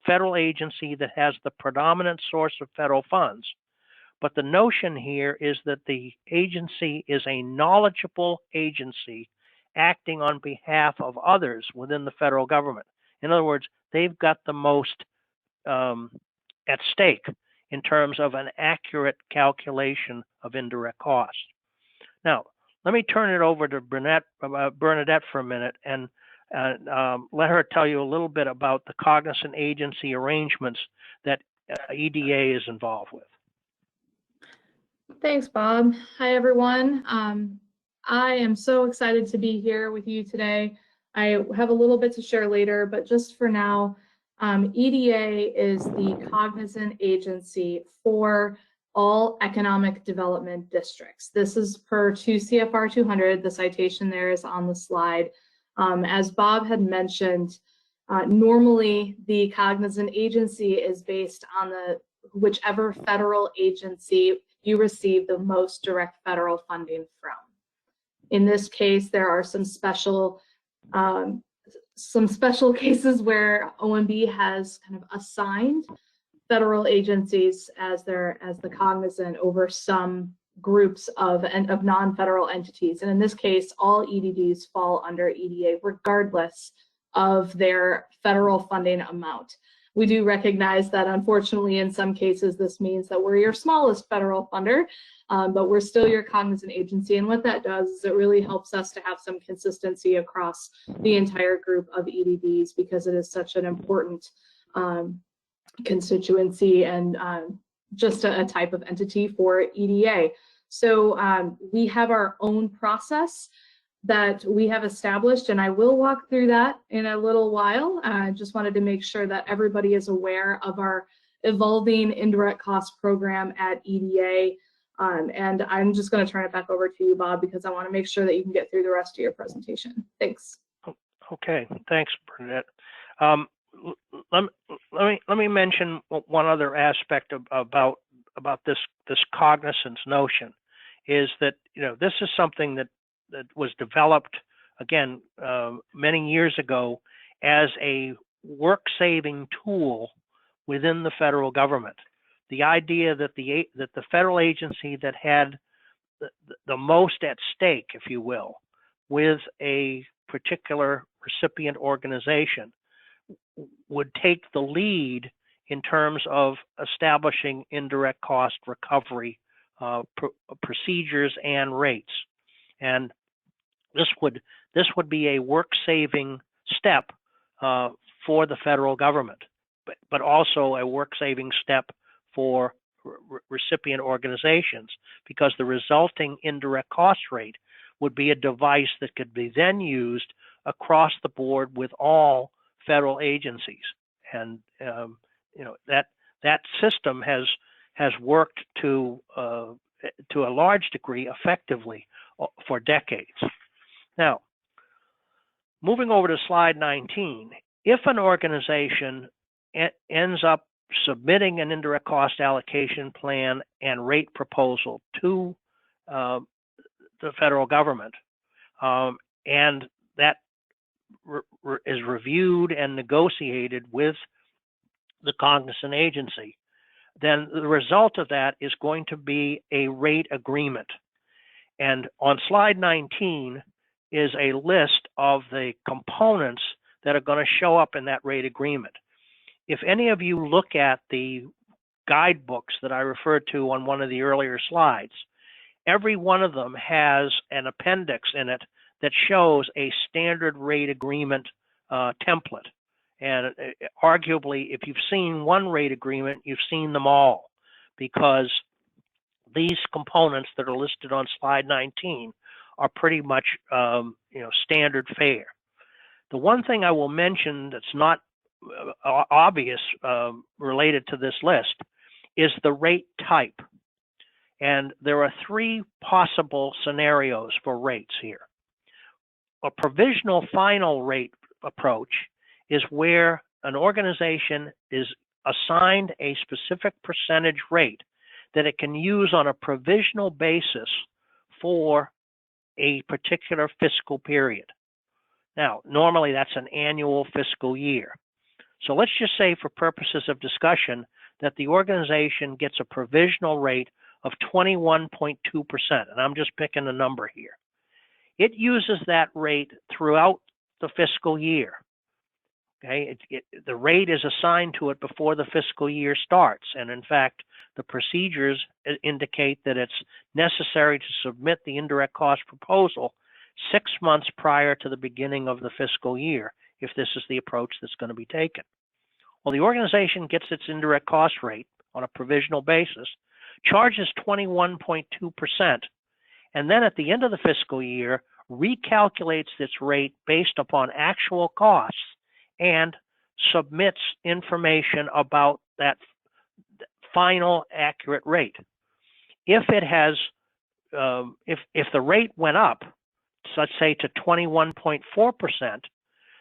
federal agency that has the predominant source of federal funds. But the notion here is that the agency is a knowledgeable agency acting on behalf of others within the federal government. In other words, they've got the most at stake in terms of an accurate calculation of indirect cost. Now, let me turn it over to Bernadette for a minute and let her tell you a little bit about the cognizant agency arrangements that EDA is involved with. Thanks, Bob. Hi, everyone. I am so excited to be here with you today. I have a little bit to share later, but just for now, EDA is the cognizant agency for all economic development districts. This is per 2 CFR 200. The citation there is on the slide. As Bob had mentioned, normally the cognizant agency is based on whichever federal agency you receive the most direct federal funding from. In this case, there are some special cases where OMB has kind of assigned federal agencies as the cognizant over some groups of non-federal entities. And in this case, all EDDs fall under EDA regardless of their federal funding amount. We do recognize that unfortunately in some cases this means that we're your smallest federal funder, but we're still your cognizant agency. And what that does is it really helps us to have some consistency across the entire group of EDDs because it is such an important constituency and just a type of entity for EDA. So we have our own process that we have established, and I will walk through that in a little while. I just wanted to make sure that everybody is aware of our evolving indirect cost program at EDA. And I'm just going to turn it back over to you, Bob, because I want to make sure that you can get through the rest of your presentation. Thanks. Okay, thanks, Bernadette. Let me mention one other aspect about this cognizance notion, is that this is something that was developed again many years ago as a work-saving tool within the federal government. The idea that the federal agency that had the most at stake, if you will, with a particular recipient organization would take the lead in terms of establishing indirect cost recovery procedures and rates. And this would be a work-saving step for the federal government, but also a work-saving step for recipient organizations, because the resulting indirect cost rate would be a device that could be then used across the board with all federal agencies. And that system has worked to a large degree effectively for decades. Now, moving over to slide 19, if an organization ends up submitting an indirect cost allocation plan and rate proposal to the federal government, and that is reviewed and negotiated with the cognizant agency, then the result of that is going to be a rate agreement. And on slide 19 is a list of the components that are going to show up in that rate agreement. If any of you look at the guidebooks that I referred to on one of the earlier slides, every one of them has an appendix in it that shows a standard rate agreement template. And arguably, if you've seen one rate agreement, you've seen them all, because these components that are listed on slide 19 are pretty much standard fare. The one thing I will mention that's not obvious related to this list is the rate type. And there are three possible scenarios for rates here. A provisional final rate approach is where an organization is assigned a specific percentage rate that it can use on a provisional basis for a particular fiscal period. Now, normally that's an annual fiscal year. So let's just say, for purposes of discussion, that the organization gets a provisional rate of 21.2%, and I'm just picking a number here. It uses that rate throughout the fiscal year. Okay, the rate is assigned to it before the fiscal year starts, and in fact, the procedures indicate that it's necessary to submit the indirect cost proposal 6 months prior to the beginning of the fiscal year, if this is the approach that's going to be taken. Well, the organization gets its indirect cost rate on a provisional basis, charges 21.2%, and then at the end of the fiscal year, recalculates its rate based upon actual costs and submits information about that final accurate rate. If it has, if the rate went up, so let's say to 21.4%,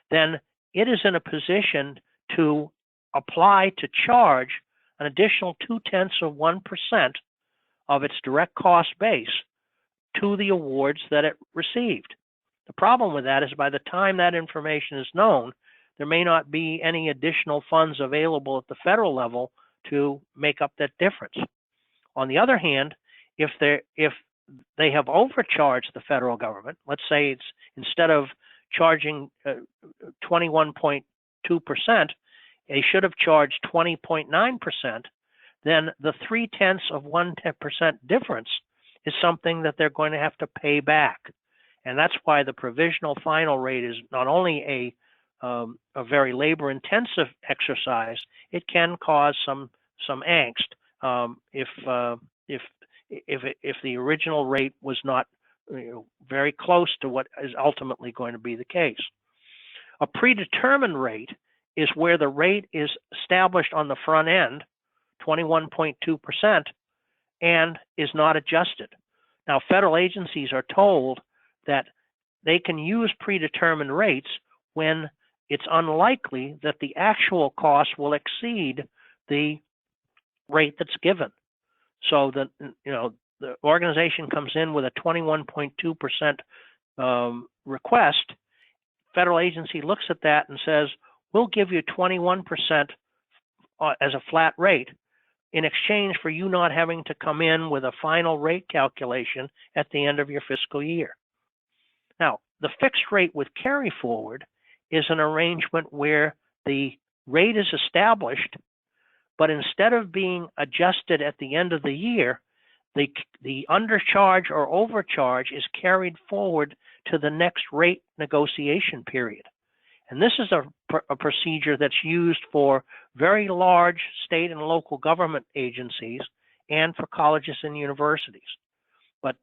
then it is in a position to apply to charge an additional 0.2% of its direct cost base to the awards that it received. The problem with that is by the time that information is known, there may not be any additional funds available at the federal level to make up that difference. On the other hand, if they have overcharged the federal government, let's say it's instead of charging 21.2%, they should have charged 20.9%, then the 0.3% difference is something that they're going to have to pay back. And that's why the provisional final rate is not only a very labor-intensive exercise, it can cause some angst if the original rate was not very close to what is ultimately going to be the case. A predetermined rate is where the rate is established on the front end, 21.2%, and is not adjusted. Now, federal agencies are told that they can use predetermined rates when it's unlikely that the actual cost will exceed the rate that's given. So that the organization comes in with a 21.2% request. Federal agency looks at that and says, "We'll give you 21% as a flat rate in exchange for you not having to come in with a final rate calculation at the end of your fiscal year." Now, the fixed rate with carry forward is an arrangement where the rate is established, but instead of being adjusted at the end of the year, the undercharge or overcharge is carried forward to the next rate negotiation period. And this is a procedure that's used for very large state and local government agencies and for colleges and universities. But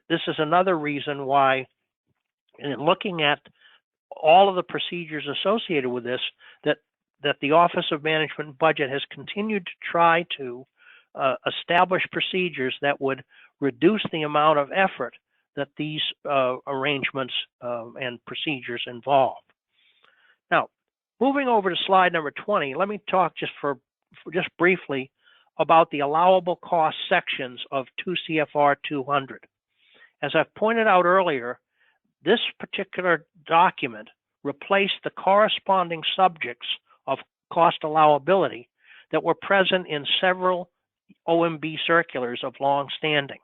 this is another reason why, in looking at all of the procedures associated with this, that the Office of Management and Budget has continued to try to establish procedures that would reduce the amount of effort that these arrangements and procedures involve. Now, moving over to slide number 20, let me talk just briefly about the allowable cost sections of 2 CFR 200. As I've pointed out earlier, this particular document replaced the corresponding subjects of cost allowability that were present in several OMB circulars of long standing.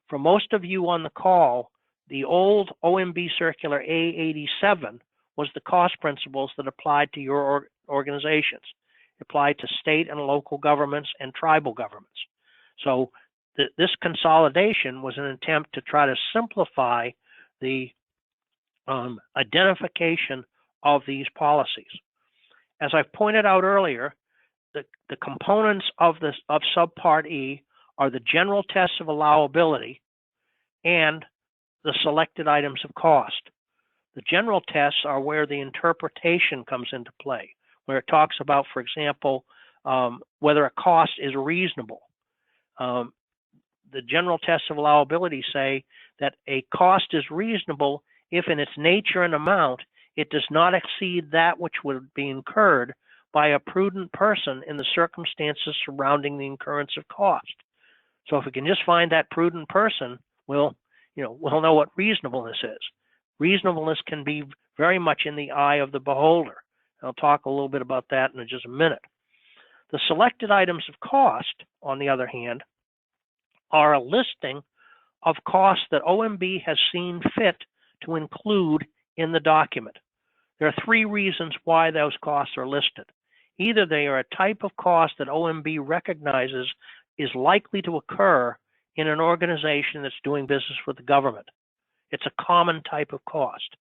For most of you on the call, the old OMB circular A87 was the cost principles that applied to your organizations. It applied to state and local governments and tribal governments. So this consolidation was an attempt to try to simplify the identification of these policies. As I've pointed out earlier, the components of subpart E are the general tests of allowability and the selected items of cost. The general tests are where the interpretation comes into play, where it talks about, for example, whether a cost is reasonable. The general tests of allowability say that a cost is reasonable if in its nature and amount it does not exceed that which would be incurred by a prudent person in the circumstances surrounding the incurrence of cost. So if we can just find that prudent person, we'll know what reasonableness is. Reasonableness can be very much in the eye of the beholder. I'll talk a little bit about that in just a minute. The selected items of cost, on the other hand, are a listing of costs that OMB has seen fit to include in the document. There are three reasons why those costs are listed. Either they are a type of cost that OMB recognizes is likely to occur in an organization that's doing business with the government. It's a common type of cost.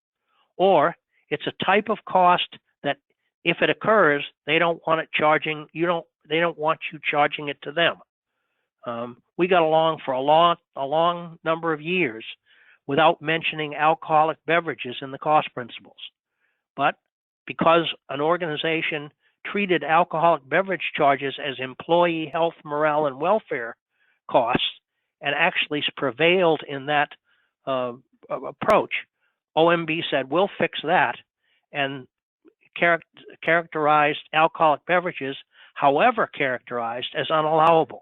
Or it's a type of cost that if it occurs, they don't want it charging, they don't want you charging it to them. We got along for a long number of years without mentioning alcoholic beverages in the cost principles. But because an organization treated alcoholic beverage charges as employee health, morale, and welfare costs and actually prevailed in that approach, OMB said, we'll fix that, and characterized alcoholic beverages, however characterized, as unallowable.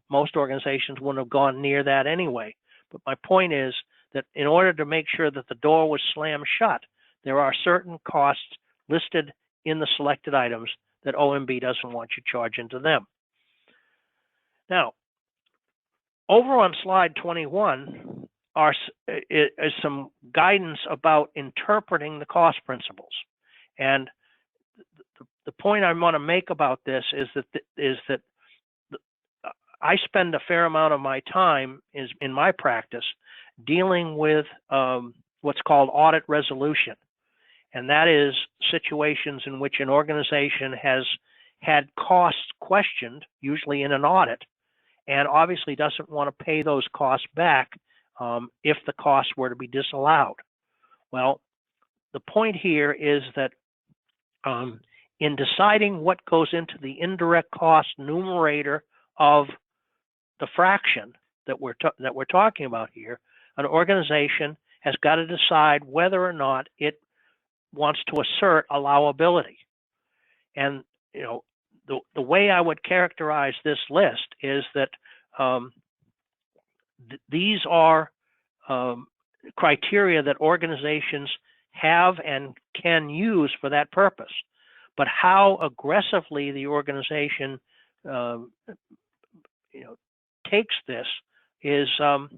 Most organizations wouldn't have gone near that anyway. But my point is that in order to make sure that the door was slammed shut, there are certain costs listed in the selected items that OMB doesn't want you charging to them. Now, over on slide 21 is some guidance about interpreting the cost principles. And the point I want to make about this is that I spend a fair amount of my time in my practice dealing with what's called audit resolution. And that is situations in which an organization has had costs questioned, usually in an audit, and obviously doesn't want to pay those costs back if the costs were to be disallowed. Well, the point here is that in deciding what goes into the indirect cost numerator of the fraction that we're talking about here, an organization has got to decide whether or not it wants to assert allowability. And the way I would characterize this list is that these are criteria that organizations have and can use for that purpose. But how aggressively the organization takes this is going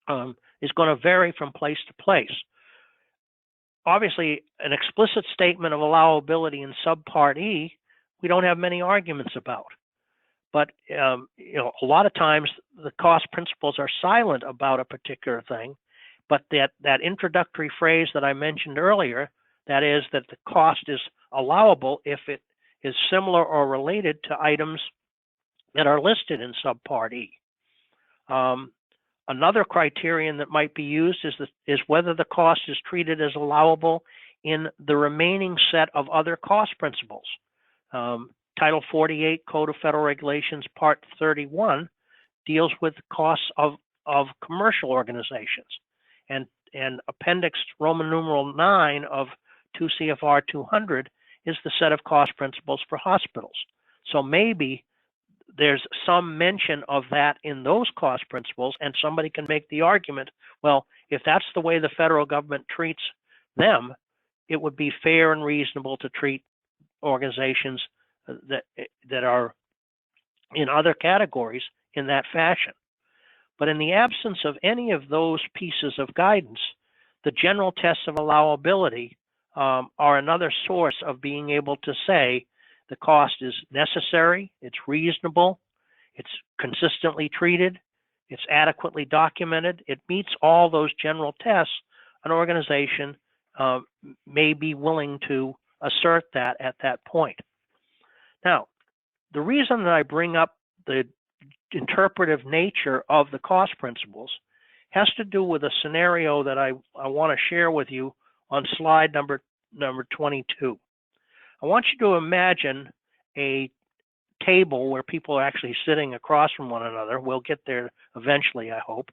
to vary from place to place. Obviously, an explicit statement of allowability in subpart E, we don't have many arguments about. But a lot of times the cost principles are silent about a particular thing, but that introductory phrase that I mentioned earlier, that is that the cost is allowable if it is similar or related to items that are listed in subpart E. Another criterion that might be used is whether the cost is treated as allowable in the remaining set of other cost principles. Title 48 Code of Federal Regulations Part 31 deals with costs of commercial organizations, and Appendix Roman numeral 9 of 2 CFR 200 is the set of cost principles for hospitals. So maybe there's some mention of that in those cost principles, and somebody can make the argument, well, if that's the way the federal government treats them, it would be fair and reasonable to treat organizations that are in other categories in that fashion. But in the absence of any of those pieces of guidance, the general tests of allowability are another source of being able to say the cost is necessary, it's reasonable, it's consistently treated, it's adequately documented, it meets all those general tests. An organization may be willing to assert that at that point. Now, the reason that I bring up the interpretive nature of the cost principles has to do with a scenario that I want to share with you on slide number 22. I want you to imagine a table where people are actually sitting across from one another. We'll get there eventually, I hope.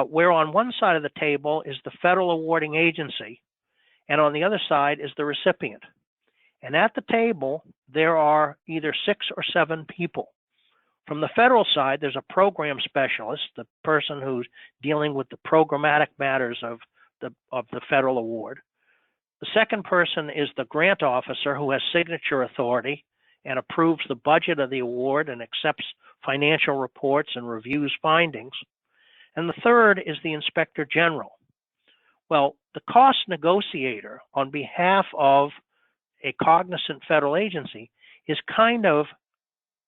Where on one side of the table is the federal awarding agency, and on the other side is the recipient. And at the table, there are either 6 or 7 people. From the federal side, there's a program specialist, the person who's dealing with the programmatic matters of the federal award. The second person is the grant officer who has signature authority and approves the budget of the award and accepts financial reports and reviews findings. And the third is the inspector general. Well, the cost negotiator on behalf of a cognizant federal agency is kind of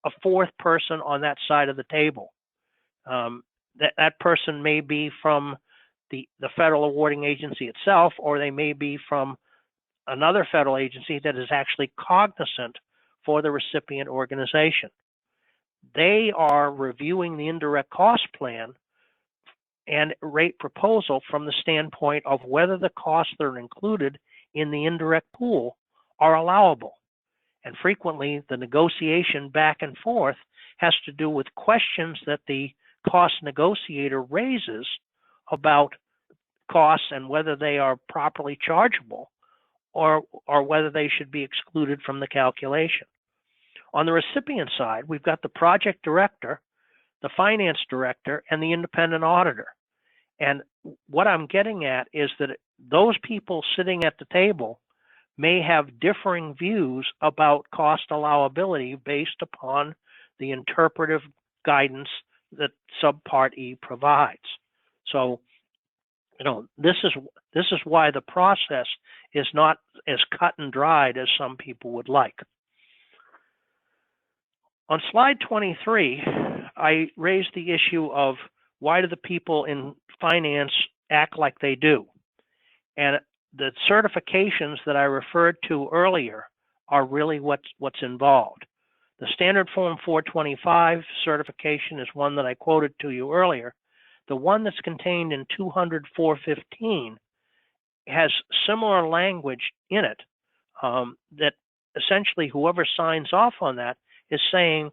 a fourth person on that side of the table. That person may be from the federal awarding agency itself, or they may be from another federal agency that is actually cognizant for the recipient organization. They are reviewing the indirect cost plan and rate proposal from the standpoint of whether the costs that are included in the indirect pool are allowable. And frequently, the negotiation back and forth has to do with questions that the cost negotiator raises about costs and whether they are properly chargeable or whether they should be excluded from the calculation. On the recipient side, we've got the project director, the finance director, and the independent auditor. And what I'm getting at is that those people sitting at the table may have differing views about cost allowability based upon the interpretive guidance that Subpart E provides. So, this is why the process is not as cut and dried as some people would like. On slide 23, I raised the issue of why do the people in finance act like they do? And the certifications that I referred to earlier are really what's involved. The Standard Form 425 certification is one that I quoted to you earlier. The one that's contained in 200-415 has similar language in it that essentially whoever signs off on that is saying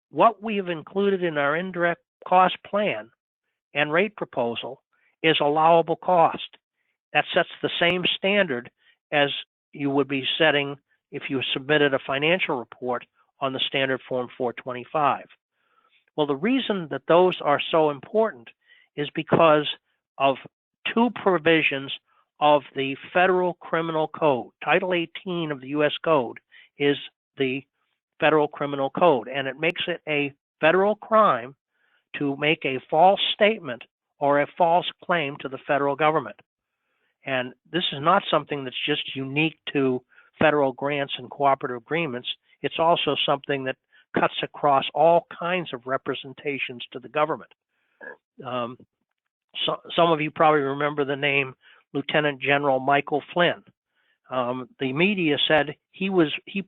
what we have included in our indirect cost plan and rate proposal is allowable cost. That sets the same standard as you would be setting if you submitted a financial report on the Standard Form 425. Well, the reason that those are so important is because of two provisions of the Federal Criminal Code. Title 18 of the U.S. Code is the Federal Criminal Code, and it makes it a federal crime to make a false statement or a false claim to the federal government. And this is not something that's just unique to federal grants and cooperative agreements. It's also something that cuts across all kinds of representations to the government. Some of you probably remember the name Lieutenant General Michael Flynn. The media said he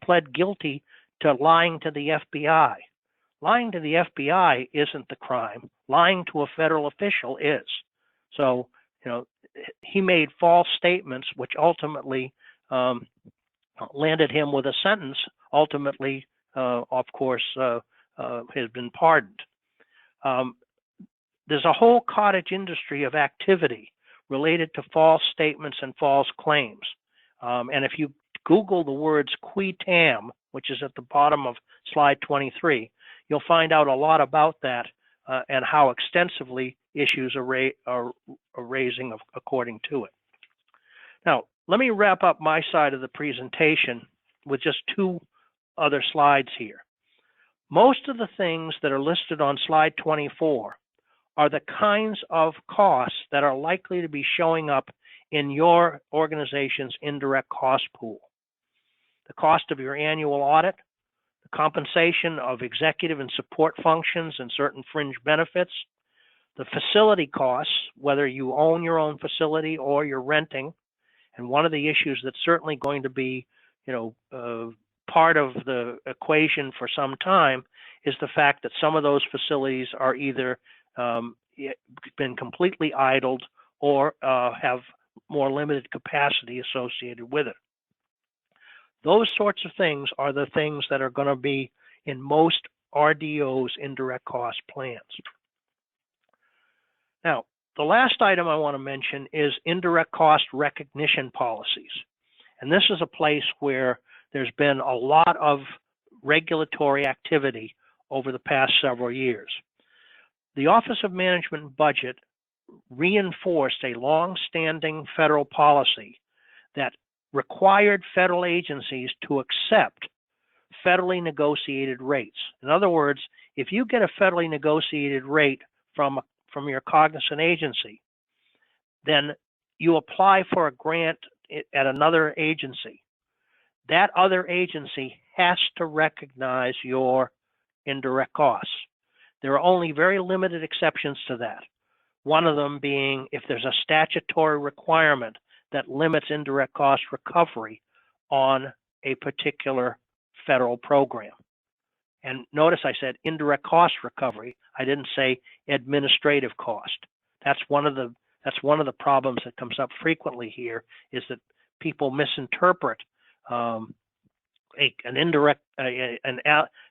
pled guilty to lying to the FBI. Lying to the FBI isn't the crime. Lying to a federal official is. So, he made false statements, which ultimately landed him with a sentence. Ultimately, of course, has been pardoned. There's a whole cottage industry of activity related to false statements and false claims. And if you Google the words qui tam, which is at the bottom of slide 23, you'll find out a lot about that and how extensively issues are raising according to it. Now, let me wrap up my side of the presentation with just two other slides here. Most of the things that are listed on slide 24 are the kinds of costs that are likely to be showing up in your organization's indirect cost pool. The cost of your annual audit, the compensation of executive and support functions and certain fringe benefits, the facility costs, whether you own your own facility or you're renting. And one of the issues that's certainly going to be, part of the equation for some time is the fact that some of those facilities are either been completely idled or have more limited capacity associated with it. Those sorts of things are the things that are going to be in most RDO's indirect cost plans. Now, the last item I want to mention is indirect cost recognition policies. And this is a place where there's been a lot of regulatory activity over the past several years. The Office of Management and Budget reinforced a long-standing federal policy that required federal agencies to accept federally negotiated rates. In other words, if you get a federally negotiated rate from your cognizant agency, then you apply for a grant at another agency, that other agency has to recognize your indirect costs. There are only very limited exceptions to that. One of them being if there's a statutory requirement that limits indirect cost recovery on a particular federal program. And notice I said indirect cost recovery. I didn't say administrative cost. That's one of the problems that comes up frequently here, is that people misinterpret an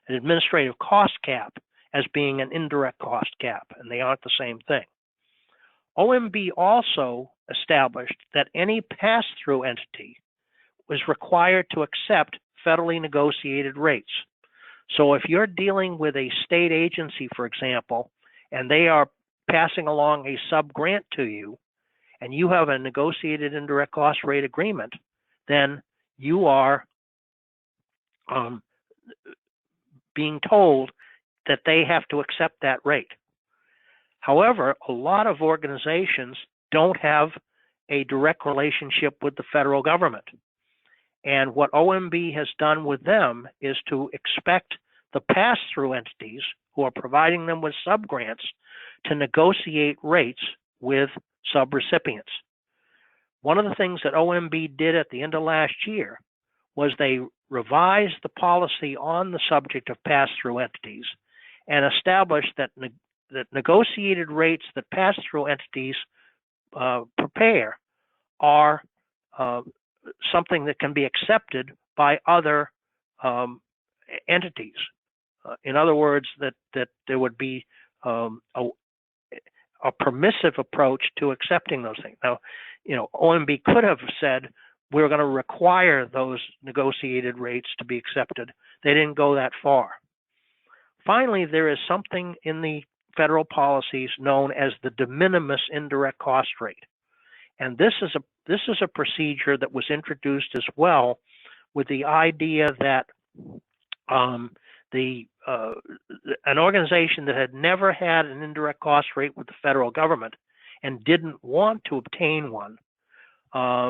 administrative cost cap as being an indirect cost cap, and they aren't the same thing. OMB also established that any pass-through entity was required to accept federally negotiated rates. So if you're dealing with a state agency, for example, and they are passing along a sub-grant to you, and you have a negotiated indirect cost rate agreement, then you are being told that they have to accept that rate. However, a lot of organizations don't have a direct relationship with the federal government. And what OMB has done with them is to expect the pass-through entities who are providing them with sub-grants to negotiate rates with sub-recipients. One of the things that OMB did at the end of last year was they revised the policy on the subject of pass-through entities and established that negotiated rates that pass-through entities prepare are something that can be accepted by other entities. In other words, that there would be a permissive approach to accepting those things. Now, OMB could have said we're going to require those negotiated rates to be accepted. They didn't go that far. Finally, there is something in the federal policies known as the de minimis indirect cost rate. And this is a procedure that was introduced as well, with the idea that an organization that had never had an indirect cost rate with the federal government and didn't want to obtain one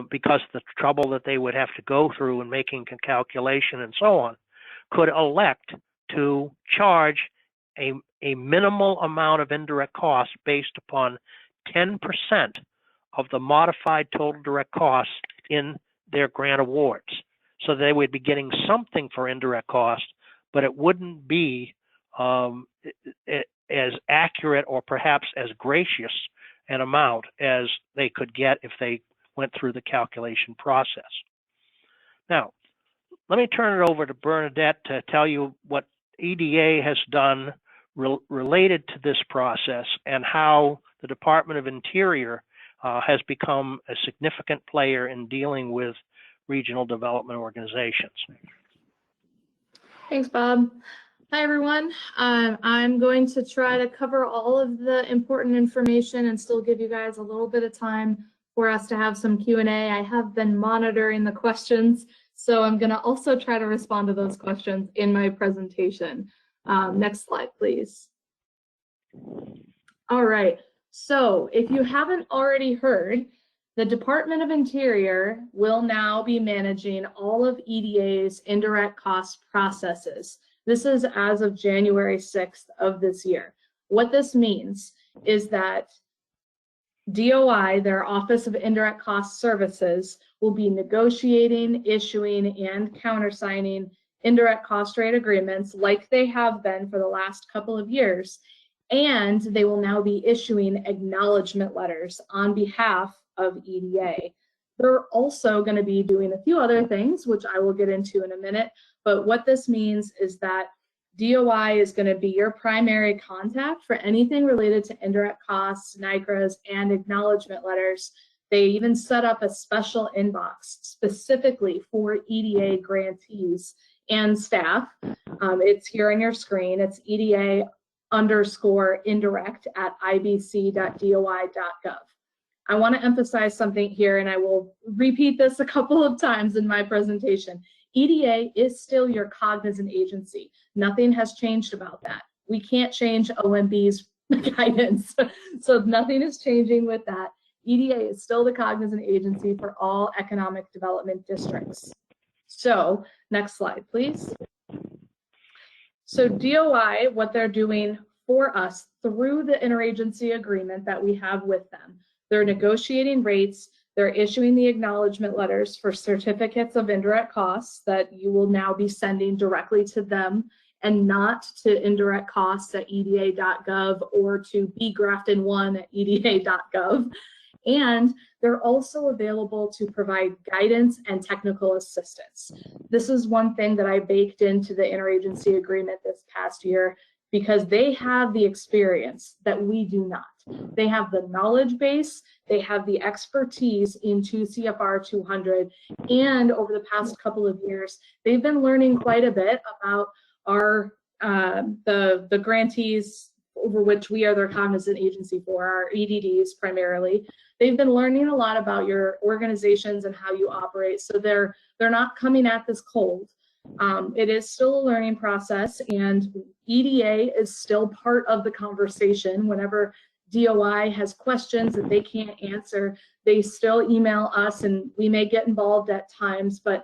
because of the trouble that they would have to go through in making a calculation and so on, could elect to charge a minimal amount of indirect costs based upon 10% of the modified total direct costs in their grant awards. So they would be getting something for indirect cost, but it wouldn't be as accurate or perhaps as gracious an amount as they could get if they went through the calculation process. Now, let me turn it over to Bernadette to tell you what EDA has done related to this process and how the Department of Interior has become a significant player in dealing with regional development organizations. Thanks, Bob. Hi, everyone. I'm going to try to cover all of the important information and still give you guys a little bit of time for us to have some Q&A. I have been monitoring the questions, so I'm going to also try to respond to those questions in my presentation. Next slide, please. All right. So if you haven't already heard, the Department of Interior will now be managing all of EDA's indirect cost processes. This is as of January 6th of this year. What this means is that DOI, their Office of Indirect Cost Services, will be negotiating, issuing, and countersigning indirect cost rate agreements like they have been for the last couple of years. And they will now be issuing acknowledgement letters on behalf of EDA. They're also going to be doing a few other things, which I will get into in a minute. But what this means is that DOI is going to be your primary contact for anything related to indirect costs, NICRAs, and acknowledgement letters. They even set up a special inbox specifically for EDA grantees and staff. It's here on your screen. It's EDA_indirect@ibc.doi.gov. I want to emphasize something here, and I will repeat this a couple of times in my presentation. EDA is still your cognizant agency. Nothing has changed about that. We can't change OMB's guidance, so nothing is changing with that. EDA is still the cognizant agency for all economic development districts. So next slide, please. So DOI, what they're doing for us through the interagency agreement that we have with them, they're negotiating rates, they're issuing the acknowledgement letters for certificates of indirect costs that you will now be sending directly to them and not to indirect costs at eda.gov or to bgrafton1 at eda.gov. And they're also available to provide guidance and technical assistance. This is one thing that I baked into the interagency agreement this past year because they have the experience that we do not. They have the knowledge base, they have the expertise into CFR 200, and over the past couple of years, they've been learning quite a bit about our the grantees over which we are their cognizant agency for, our EDDs primarily. They've been learning a lot about your organizations and how you operate, so they're not coming at this cold. It is still a learning process, and EDA is still part of the conversation. Whenever DOI has questions that they can't answer, they still email us, and we may get involved at times, but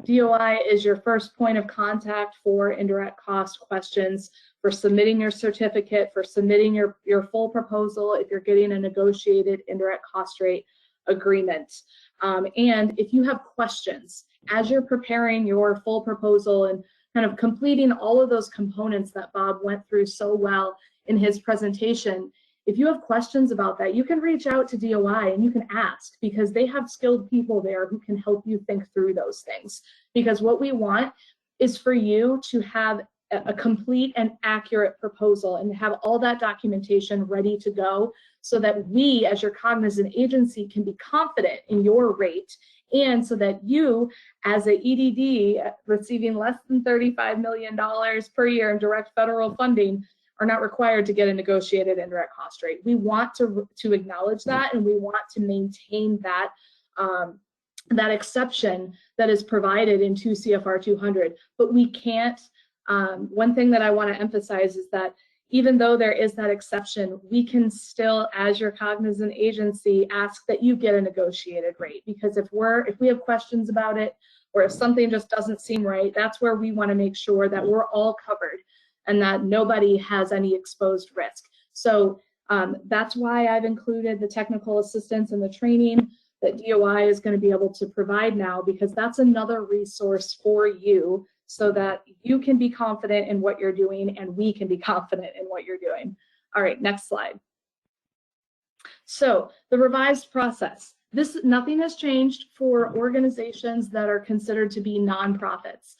DOI is your first point of contact for indirect cost questions, for submitting your certificate, for submitting your full proposal if you're getting a negotiated indirect cost rate agreement. And if you have questions as you're preparing your full proposal and kind of completing all of those components that Bob went through so well in his presentation, if you have questions about that, you can reach out to DOI and you can ask, because they have skilled people there who can help you think through those things. Because what we want is for you to have a complete and accurate proposal and have all that documentation ready to go so that we, as your cognizant agency, can be confident in your rate, and so that you, as a EDD receiving less than $35 million per year in direct federal funding, are not required to get a negotiated indirect cost rate. We want to acknowledge that, and we want to maintain that that exception that is provided in 2 CFR 200. But we can't. One thing that I want to emphasize is that even though there is that exception, we can still, as your cognizant agency, ask that you get a negotiated rate, because if we have questions about it, or if something just doesn't seem right, that's where we want to make sure that we're all covered and that nobody has any exposed risk. So that's why I've included the technical assistance and the training that DOI is going to be able to provide now, because that's another resource for you so that you can be confident in what you're doing and we can be confident in what you're doing. All right, next slide. So the revised process. Nothing has changed for organizations that are considered to be nonprofits.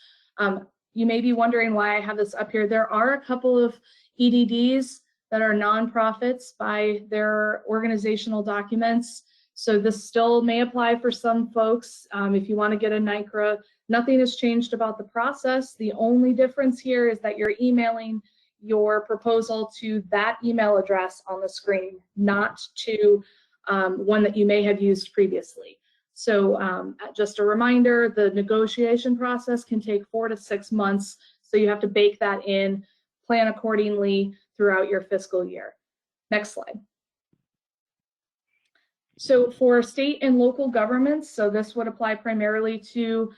You may be wondering why I have this up here. There are a couple of EDDs that are nonprofits by their organizational documents. So this still may apply for some folks. If you want to get a NICRA, nothing has changed about the process. The only difference here is that you're emailing your proposal to that email address on the screen, not to one that you may have used previously. So just a reminder, the negotiation process can take 4 to 6 months. So you have to bake that in, plan accordingly throughout your fiscal year. Next slide. So for state and local governments, so this would apply primarily to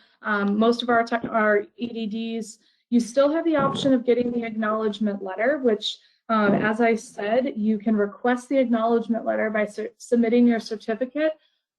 most of our EDDs, you still have the option of getting the acknowledgement letter, which as I said, you can request the acknowledgement letter by submitting your certificate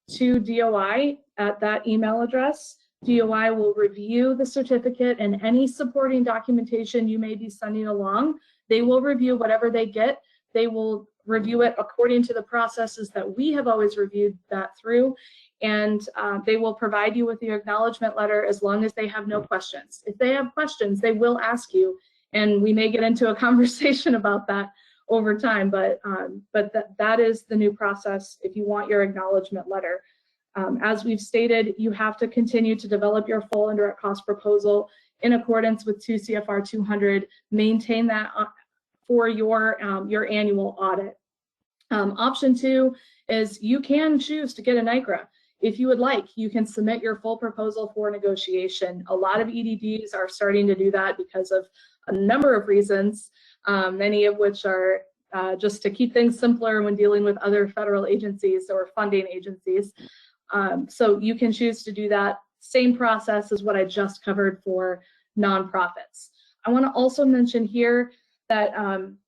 to DOI at that email address. DOI will review the certificate and any supporting documentation you may be sending along. They will review whatever they get. They will review it according to the processes that we have always reviewed that through, and they will provide you with the acknowledgement letter as long as they have no questions. If they have questions, they will ask you, and we may get into a conversation about that over time, but that is the new process if you want your acknowledgement letter. As we've stated, you have to continue to develop your full indirect cost proposal in accordance with 2 CFR 200, maintain that for your annual audit. Option 2 is you can choose to get a NICRA. If you would like, you can submit your full proposal for negotiation. A lot of EDDs are starting to do that because of a number of reasons, many of which are just to keep things simpler when dealing with other federal agencies or funding agencies. So you can choose to do that. Same process as what I just covered for nonprofits. I want to also mention here that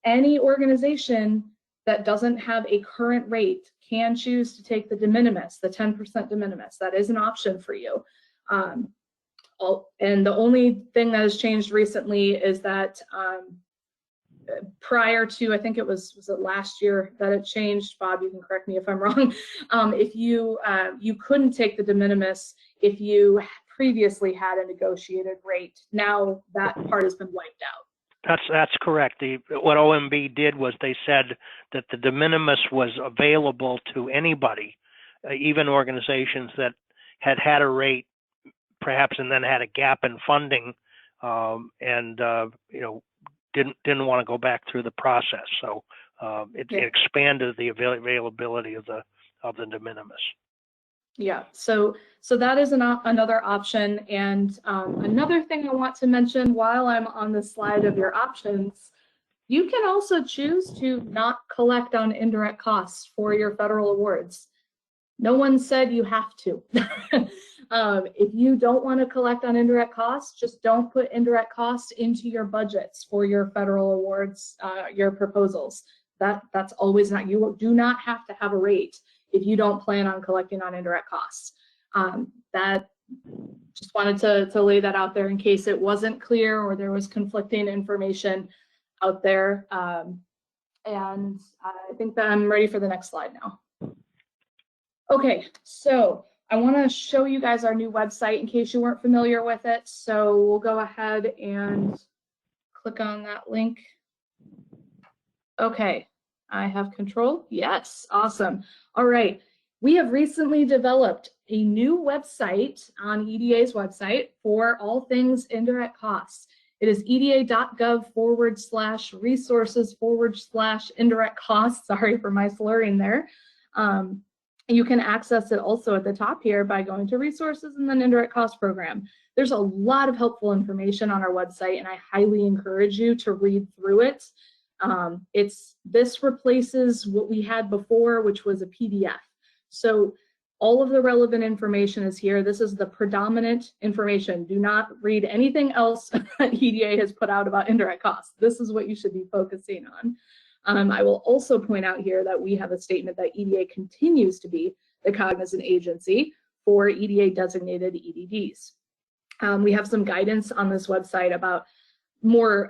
any organization that doesn't have a current rate can choose to take the de minimis, the 10% de minimis. That is an option for you. And the only thing that has changed recently is that prior to, I think it was it last year that it changed, Bob, you can correct me if I'm wrong, if you couldn't take the de minimis if you previously had a negotiated rate. Now that part has been wiped out. That's correct. What OMB did was they said that the de minimis was available to anybody, even organizations that had a rate perhaps and then had a gap in funding, and didn't want to go back through the process. So it expanded the availability of the de minimis. Yeah, so that is another option. And another thing I want to mention while I'm on the slide of your options, you can also choose to not collect on indirect costs for your federal awards. No one said you have to. If you don't want to collect on indirect costs, just don't put indirect costs into your budgets for your federal awards, your proposals. That's always not, you do not have to have a rate if you don't plan on collecting on indirect costs. That just wanted to lay that out there in case it wasn't clear or there was conflicting information out there. And I think that I'm ready for the next slide now. Okay, so I want to show you guys our new website in case you weren't familiar with it. So we'll go ahead and click on that link. Okay, I have control. Yes, awesome. All right, we have recently developed a new website on EDA's website for all things indirect costs. It is eda.gov/resources/indirect costs. Sorry for my slurring there. You can access it also at the top here by going to resources and then indirect cost program. There's a lot of helpful information on our website, and I highly encourage you to read through it. This replaces what we had before, which was a PDF. So all of the relevant information is here. This is the predominant information. Do not read anything else that EDA has put out about indirect costs. This is what you should be focusing on. I will also point out here that we have a statement that EDA continues to be the cognizant agency for EDA designated EDDs. We have some guidance on this website about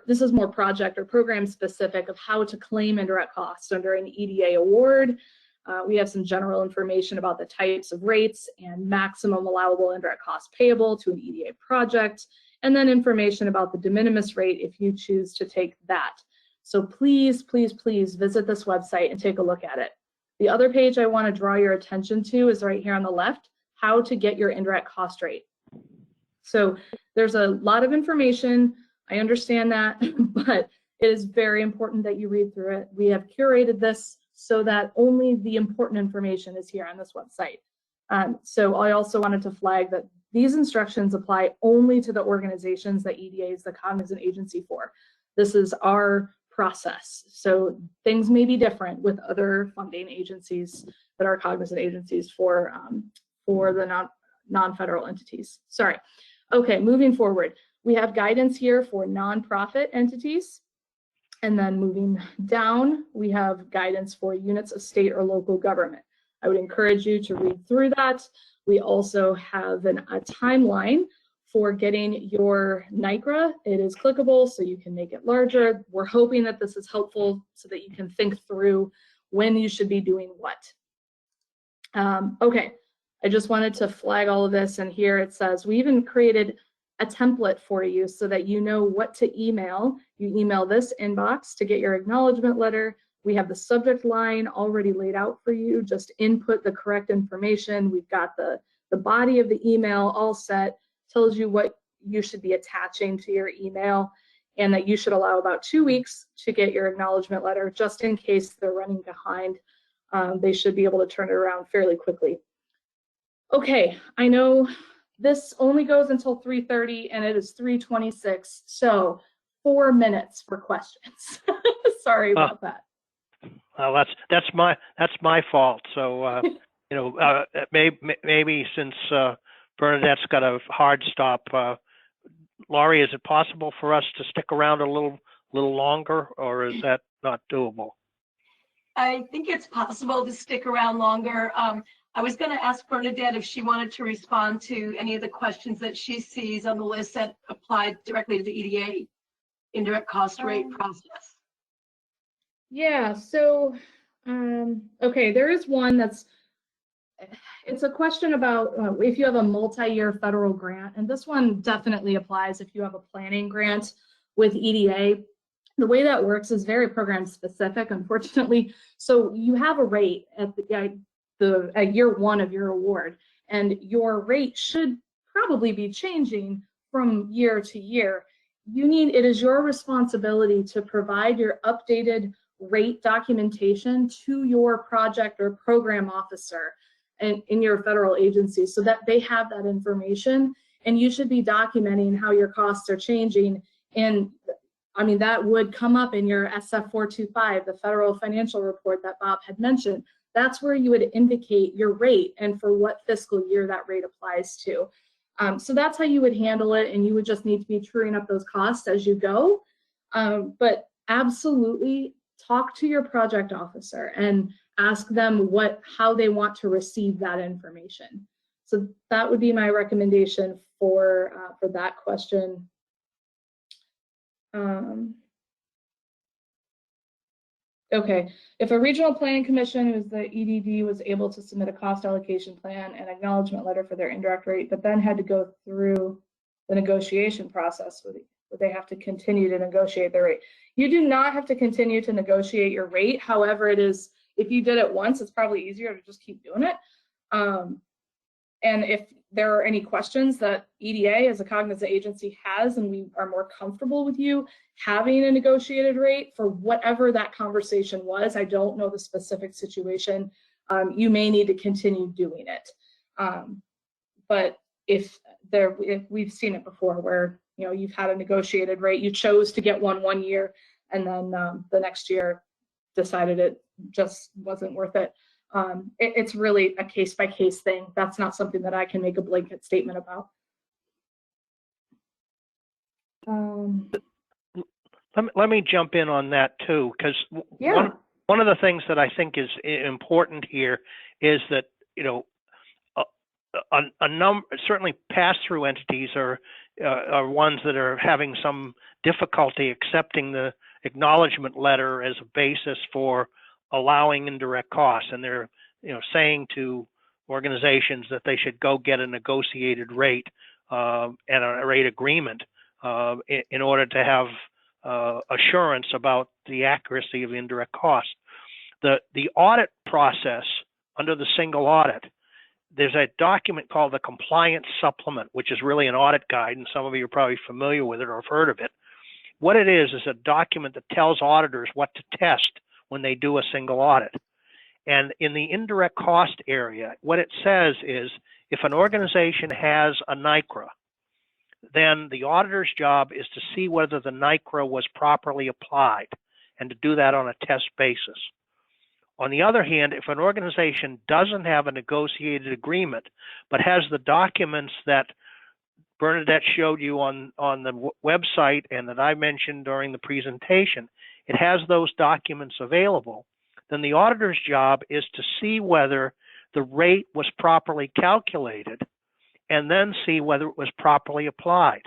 this is more project or program specific of how to claim indirect costs under an EDA award. We have some general information about the types of rates and maximum allowable indirect costs payable to an EDA project, and then information about the de minimis rate if you choose to take that. So please, please, please visit this website and take a look at it. The other page I want to draw your attention to is right here on the left, how to get your indirect cost rate. So there's a lot of information. I understand that, but it is very important that you read through it. We have curated this so that only the important information is here on this website. So I also wanted to flag that these instructions apply only to the organizations that EDA is the cognizant agency for. This is our process. So things may be different with other funding agencies that are cognizant agencies for the non-federal entities. Sorry. Okay, moving forward. We have guidance here for nonprofit entities. And then moving down, we have guidance for units of state or local government. I would encourage you to read through that. We also have a timeline for getting your NICRA. It is clickable, so you can make it larger. We're hoping that this is helpful so that you can think through when you should be doing what. Okay, I just wanted to flag all of this, and here it says we even created a template for you so that you know what to email. You email this inbox to get your acknowledgement letter. We have the subject line already laid out for you. Just input the correct information. We've got the body of the email all set, tells you what you should be attaching to your email, and that you should allow about 2 weeks to get your acknowledgement letter, just in case they're running behind. They should be able to turn it around fairly quickly. Okay, I know this only goes until 3:30 and it is 3:26, so 4 minutes for questions. Sorry about that. Well, that's my fault. So maybe since Bernadette's got a hard stop, Laurie, is it possible for us to stick around a little longer, or is that not doable? I think it's possible to stick around longer. I was going to ask Bernadette if she wanted to respond to any of the questions that she sees on the list that applied directly to the EDA indirect cost rate process. Yeah, so, okay, there is one it's a question about if you have a multi-year federal grant, and this one definitely applies if you have a planning grant with EDA. The way that works is very program specific, unfortunately. So you have a rate at at year one of your award, and your rate should probably be changing from year to year. It is your responsibility to provide your updated rate documentation to your project or program officer in your federal agency so that they have that information, and you should be documenting how your costs are changing. And I mean, that would come up in your SF 425, the federal financial report that Bob had mentioned. That's where you would indicate your rate and for what fiscal year that rate applies to. So that's how you would handle it, and you would just need to be truing up those costs as you go. But absolutely talk to your project officer and ask them how they want to receive that information. So that would be my recommendation for that question. Okay, if a regional planning commission, who's the EDD, was able to submit a cost allocation plan and acknowledgement letter for their indirect rate, but then had to go through the negotiation process, would they have to continue to negotiate their rate? You do not have to continue to negotiate your rate. However, if you did it once, it's probably easier to just keep doing it. And if there are any questions that EDA as a cognizant agency has, and we are more comfortable with you having a negotiated rate for whatever that conversation was, I don't know the specific situation, you may need to continue doing it. But if we've seen it before where you've had a negotiated rate, you chose to get one year, and then the next year decided it just wasn't worth it. It's really a case-by-case thing. That's not something that I can make a blanket statement about. Let me jump in on that too, because yeah. one of the things that I think is important here is that a number, certainly pass-through entities are ones that are having some difficulty accepting the acknowledgement letter as a basis for allowing indirect costs, and they're saying to organizations that they should go get a negotiated rate and a rate agreement in order to have assurance about the accuracy of indirect costs. The audit process under the single audit, there's a document called the Compliance Supplement, which is really an audit guide, and some of you are probably familiar with it or have heard of it. What it is a document that tells auditors what to test when they do a single audit. And in the indirect cost area, what it says is if an organization has a NICRA, then the auditor's job is to see whether the NICRA was properly applied and to do that on a test basis. On the other hand, if an organization doesn't have a negotiated agreement, but has the documents that Bernadette showed you on the website and that I mentioned during the presentation, it has those documents available, then the auditor's job is to see whether the rate was properly calculated and then see whether it was properly applied.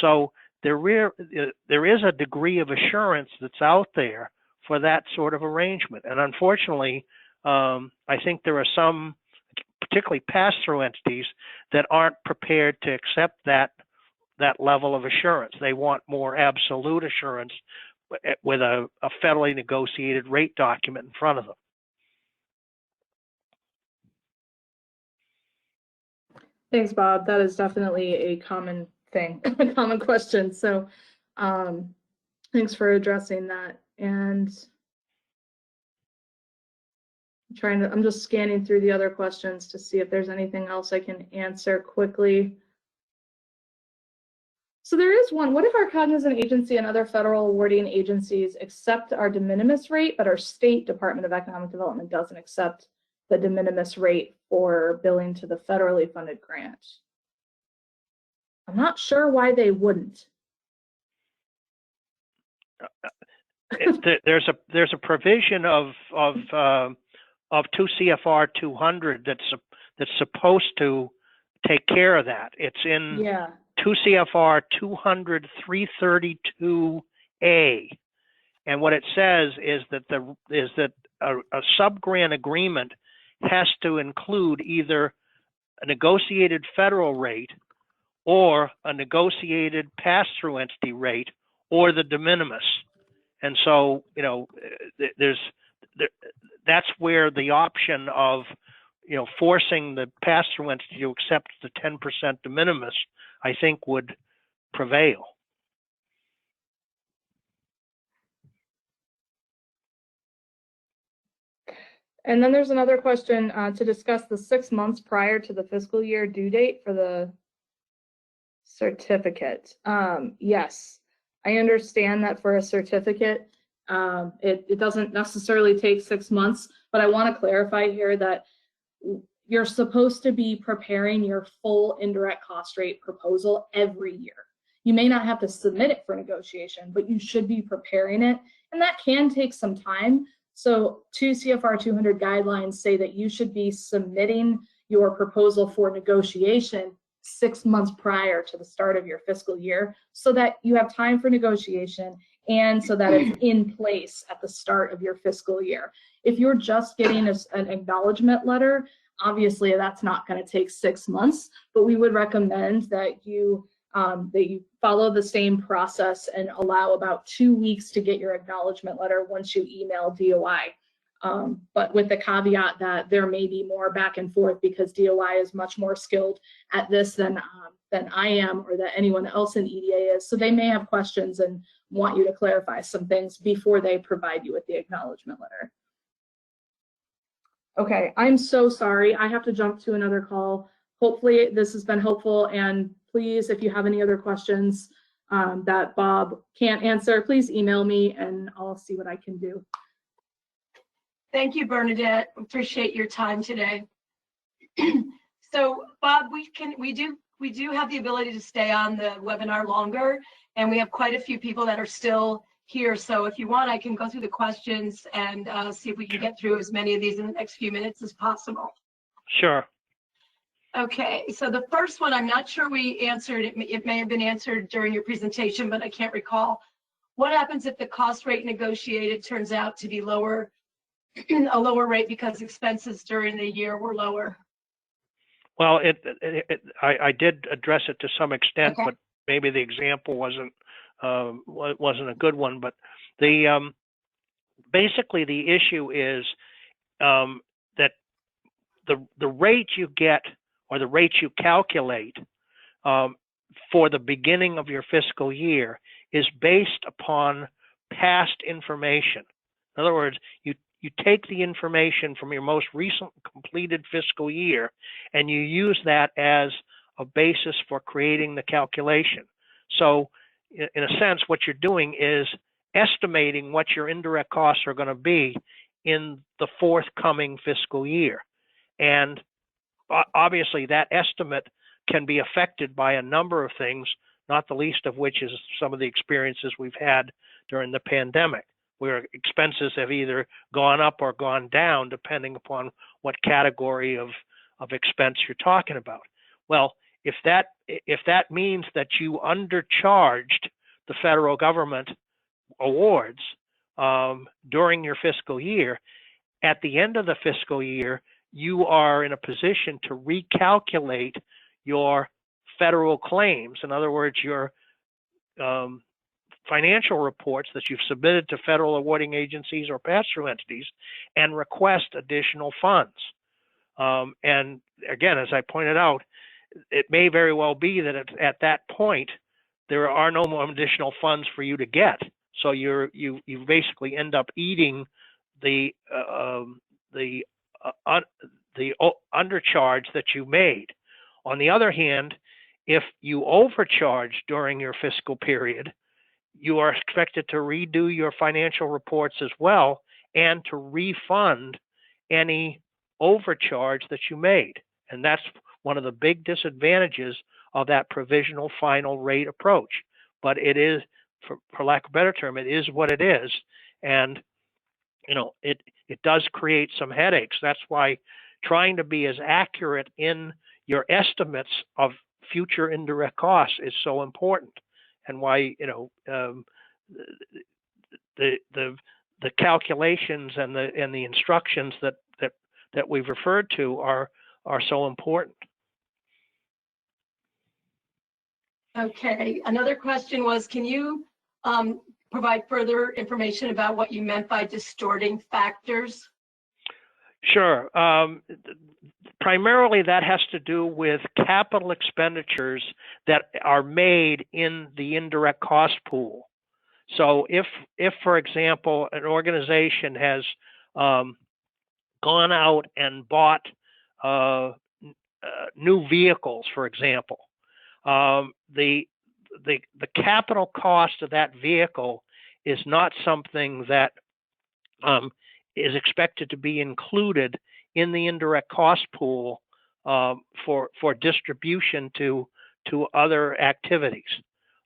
So there is a degree of assurance that's out there for that sort of arrangement. And unfortunately, I think there are some, particularly pass-through entities, that aren't prepared to accept that level of assurance. They want more absolute assurance with a federally negotiated rate document in front of them. Thanks, Bob. That is definitely a common thing, a common question. So thanks for addressing that. And I'm just scanning through the other questions to see if there's anything else I can answer quickly. So there is one. What if our cognizant agency and other federal awarding agencies accept our de minimis rate, but our state Department of Economic Development doesn't accept the de minimis rate for billing to the federally funded grant? I'm not sure why they wouldn't. There's a provision of 2 CFR 200 that's supposed to take care of that. It's in 2 CFR 200 332A, and what it says is that a subgrant agreement has to include either a negotiated federal rate or a negotiated pass-through entity rate or the de minimis. And so, that's where the option of, forcing the pass-through entity to accept the 10% de minimis, I think, would prevail. And then there's another question to discuss the 6 months prior to the fiscal year due date for the certificate. Yes, I understand that for a certificate, it doesn't necessarily take 6 months, but I want to clarify here that you're supposed to be preparing your full indirect cost rate proposal every year. You may not have to submit it for negotiation, but you should be preparing it, and that can take some time. So 2 CFR 200 guidelines say that you should be submitting your proposal for negotiation 6 months prior to the start of your fiscal year so that you have time for negotiation and so that it's in place at the start of your fiscal year. If you're just getting an acknowledgement letter, obviously that's not going to take 6 months, but we would recommend that you follow the same process and allow about 2 weeks to get your acknowledgement letter once you email DOI. But with the caveat that there may be more back and forth because DOI is much more skilled at this than I am or that anyone else in EDA is. So they may have questions and want you to clarify some things before they provide you with the acknowledgement letter. Okay, I'm so sorry. I have to jump to another call. Hopefully this has been helpful, and please, if you have any other questions that Bob can't answer, please email me and I'll see what I can do. Thank you, Bernadette. Appreciate your time today. So, Bob, we do have the ability to stay on the webinar longer, and we have quite a few people that are still here. So if you want, I can go through the questions and see if we can get through as many of these in the next few minutes as possible. Sure. Okay, so the first one, I'm not sure we answered. It may have been answered during your presentation, but I can't recall. What happens if the cost rate negotiated turns out to be lower, a lower rate because expenses during the year were lower? Well, I did address it to some extent, Okay. but maybe the example wasn't a good one. But basically the issue is that the rate you get or the rate you calculate for the beginning of your fiscal year is based upon past information. In other words, you take the information from your most recent completed fiscal year and you use that as a basis for creating the calculation. So in a sense, what you're doing is estimating what your indirect costs are going to be in the forthcoming fiscal year. And obviously that estimate can be affected by a number of things, not the least of which is some of the experiences we've had during the pandemic, where expenses have either gone up or gone down depending upon what category of expense you're talking about. Well, if that means that you undercharged the federal government awards during your fiscal year, at the end of the fiscal year, you are in a position to recalculate your federal claims. In other words, your financial reports that you've submitted to federal awarding agencies or pass-through entities and request additional funds. And again, as I pointed out, it may very well be that at that point, there are no more additional funds for you to get. So you basically end up eating the undercharge that you made. On the other hand, if you overcharge during your fiscal period, you are expected to redo your financial reports as well and to refund any overcharge that you made. And that's one of the big disadvantages of that provisional final rate approach. But it is, for lack of a better term, it is what it is. And it does create some headaches. That's why trying to be as accurate in your estimates of future indirect costs is so important, and why the calculations and the instructions that we've referred to are so important. Okay. Another question was, can you provide further information about what you meant by distorting factors? Sure. Primarily, that has to do with capital expenditures that are made in the indirect cost pool. So if for example, an organization has gone out and bought new vehicles, for example, the capital cost of that vehicle is not something that is expected to be included in the indirect cost pool for distribution to other activities.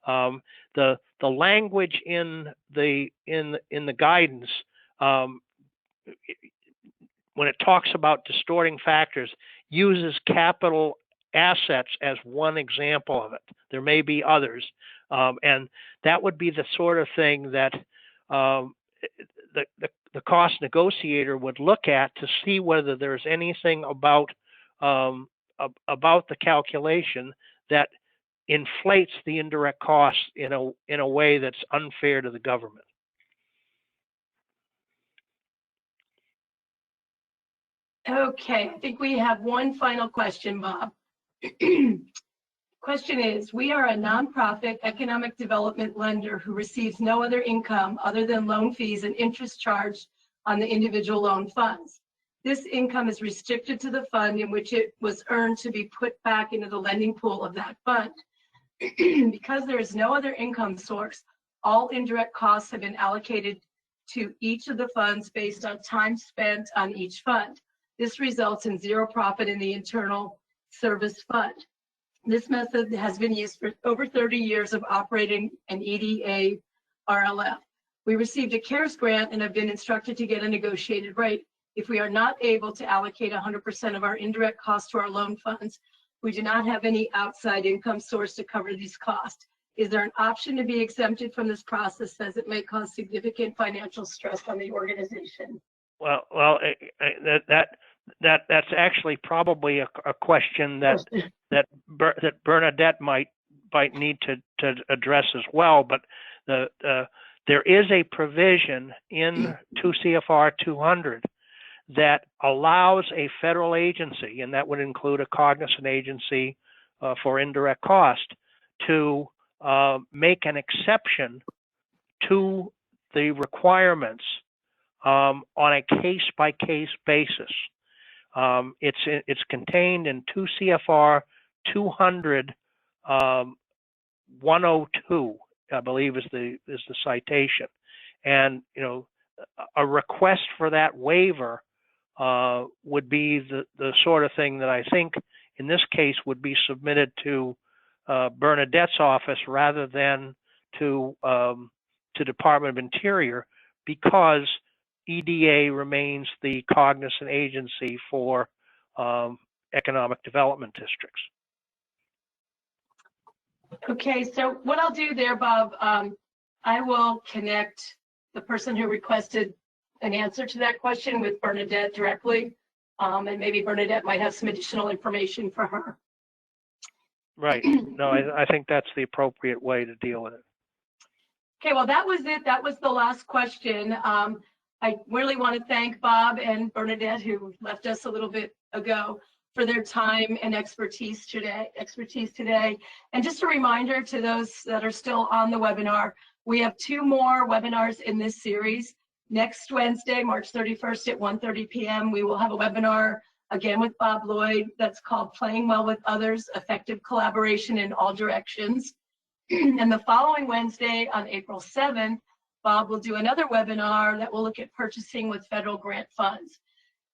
The language in the guidance, when it talks about distorting factors, uses capital assets as one example of it. There may be others, and that would be the sort of thing that the cost negotiator would look at to see whether there's anything about the calculation that inflates the indirect costs in a way that's unfair to the government. Okay, I think we have one final question, Bob. Question is, we are a nonprofit economic development lender who receives no other income other than loan fees and interest charged on the individual loan funds. This income is restricted to the fund in which it was earned to be put back into the lending pool of that fund. Because there is no other income source, all indirect costs have been allocated to each of the funds based on time spent on each fund. This results in zero profit in the internal service fund. This method has been used for over 30 years of operating an EDA RLF. We received a CARES grant and have been instructed to get a negotiated rate. If we are not able to allocate 100% of our indirect costs to our loan funds, we do not have any outside income source to cover these costs. Is there an option to be exempted from this process, as it may cause significant financial stress on the organization? Well, that's actually probably a question that Bernadette might need to address as well. But there is a provision in 2 CFR 200 that allows a federal agency, and that would include a cognizant agency for indirect cost, to make an exception to the requirements on a case-by-case basis. It's contained in 2 CFR 200 102, I believe is the citation, and a request for that waiver would be the sort of thing that I think in this case would be submitted to Bernadette's office rather than to Department of Interior, because EDA remains the cognizant agency for economic development districts. Okay, so what I'll do there, Bob, I will connect the person who requested an answer to that question with Bernadette directly, and maybe Bernadette might have some additional information for her. Right. No, I think that's the appropriate way to deal with it. Okay, well, that was it. That was the last question. I really want to thank Bob and Bernadette, who left us a little bit ago, for their time and expertise today. And just a reminder to those that are still on the webinar, we have 2 more webinars in this series. Next Wednesday, March 31st at 1:30 p.m., we will have a webinar again with Bob Lloyd, that's called Playing Well with Others, Effective Collaboration in All Directions. And the following Wednesday on April 7th, Bob will do another webinar that will look at purchasing with federal grant funds.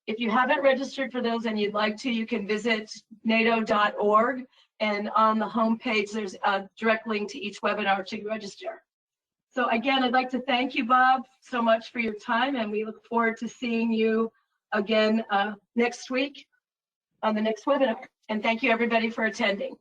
If you haven't registered for those and you'd like to, you can visit nato.org, and on the homepage there's a direct link to each webinar to register. So again, I'd like to thank you, Bob, so much for your time, and we look forward to seeing you again next week on the next webinar. And thank you everybody for attending.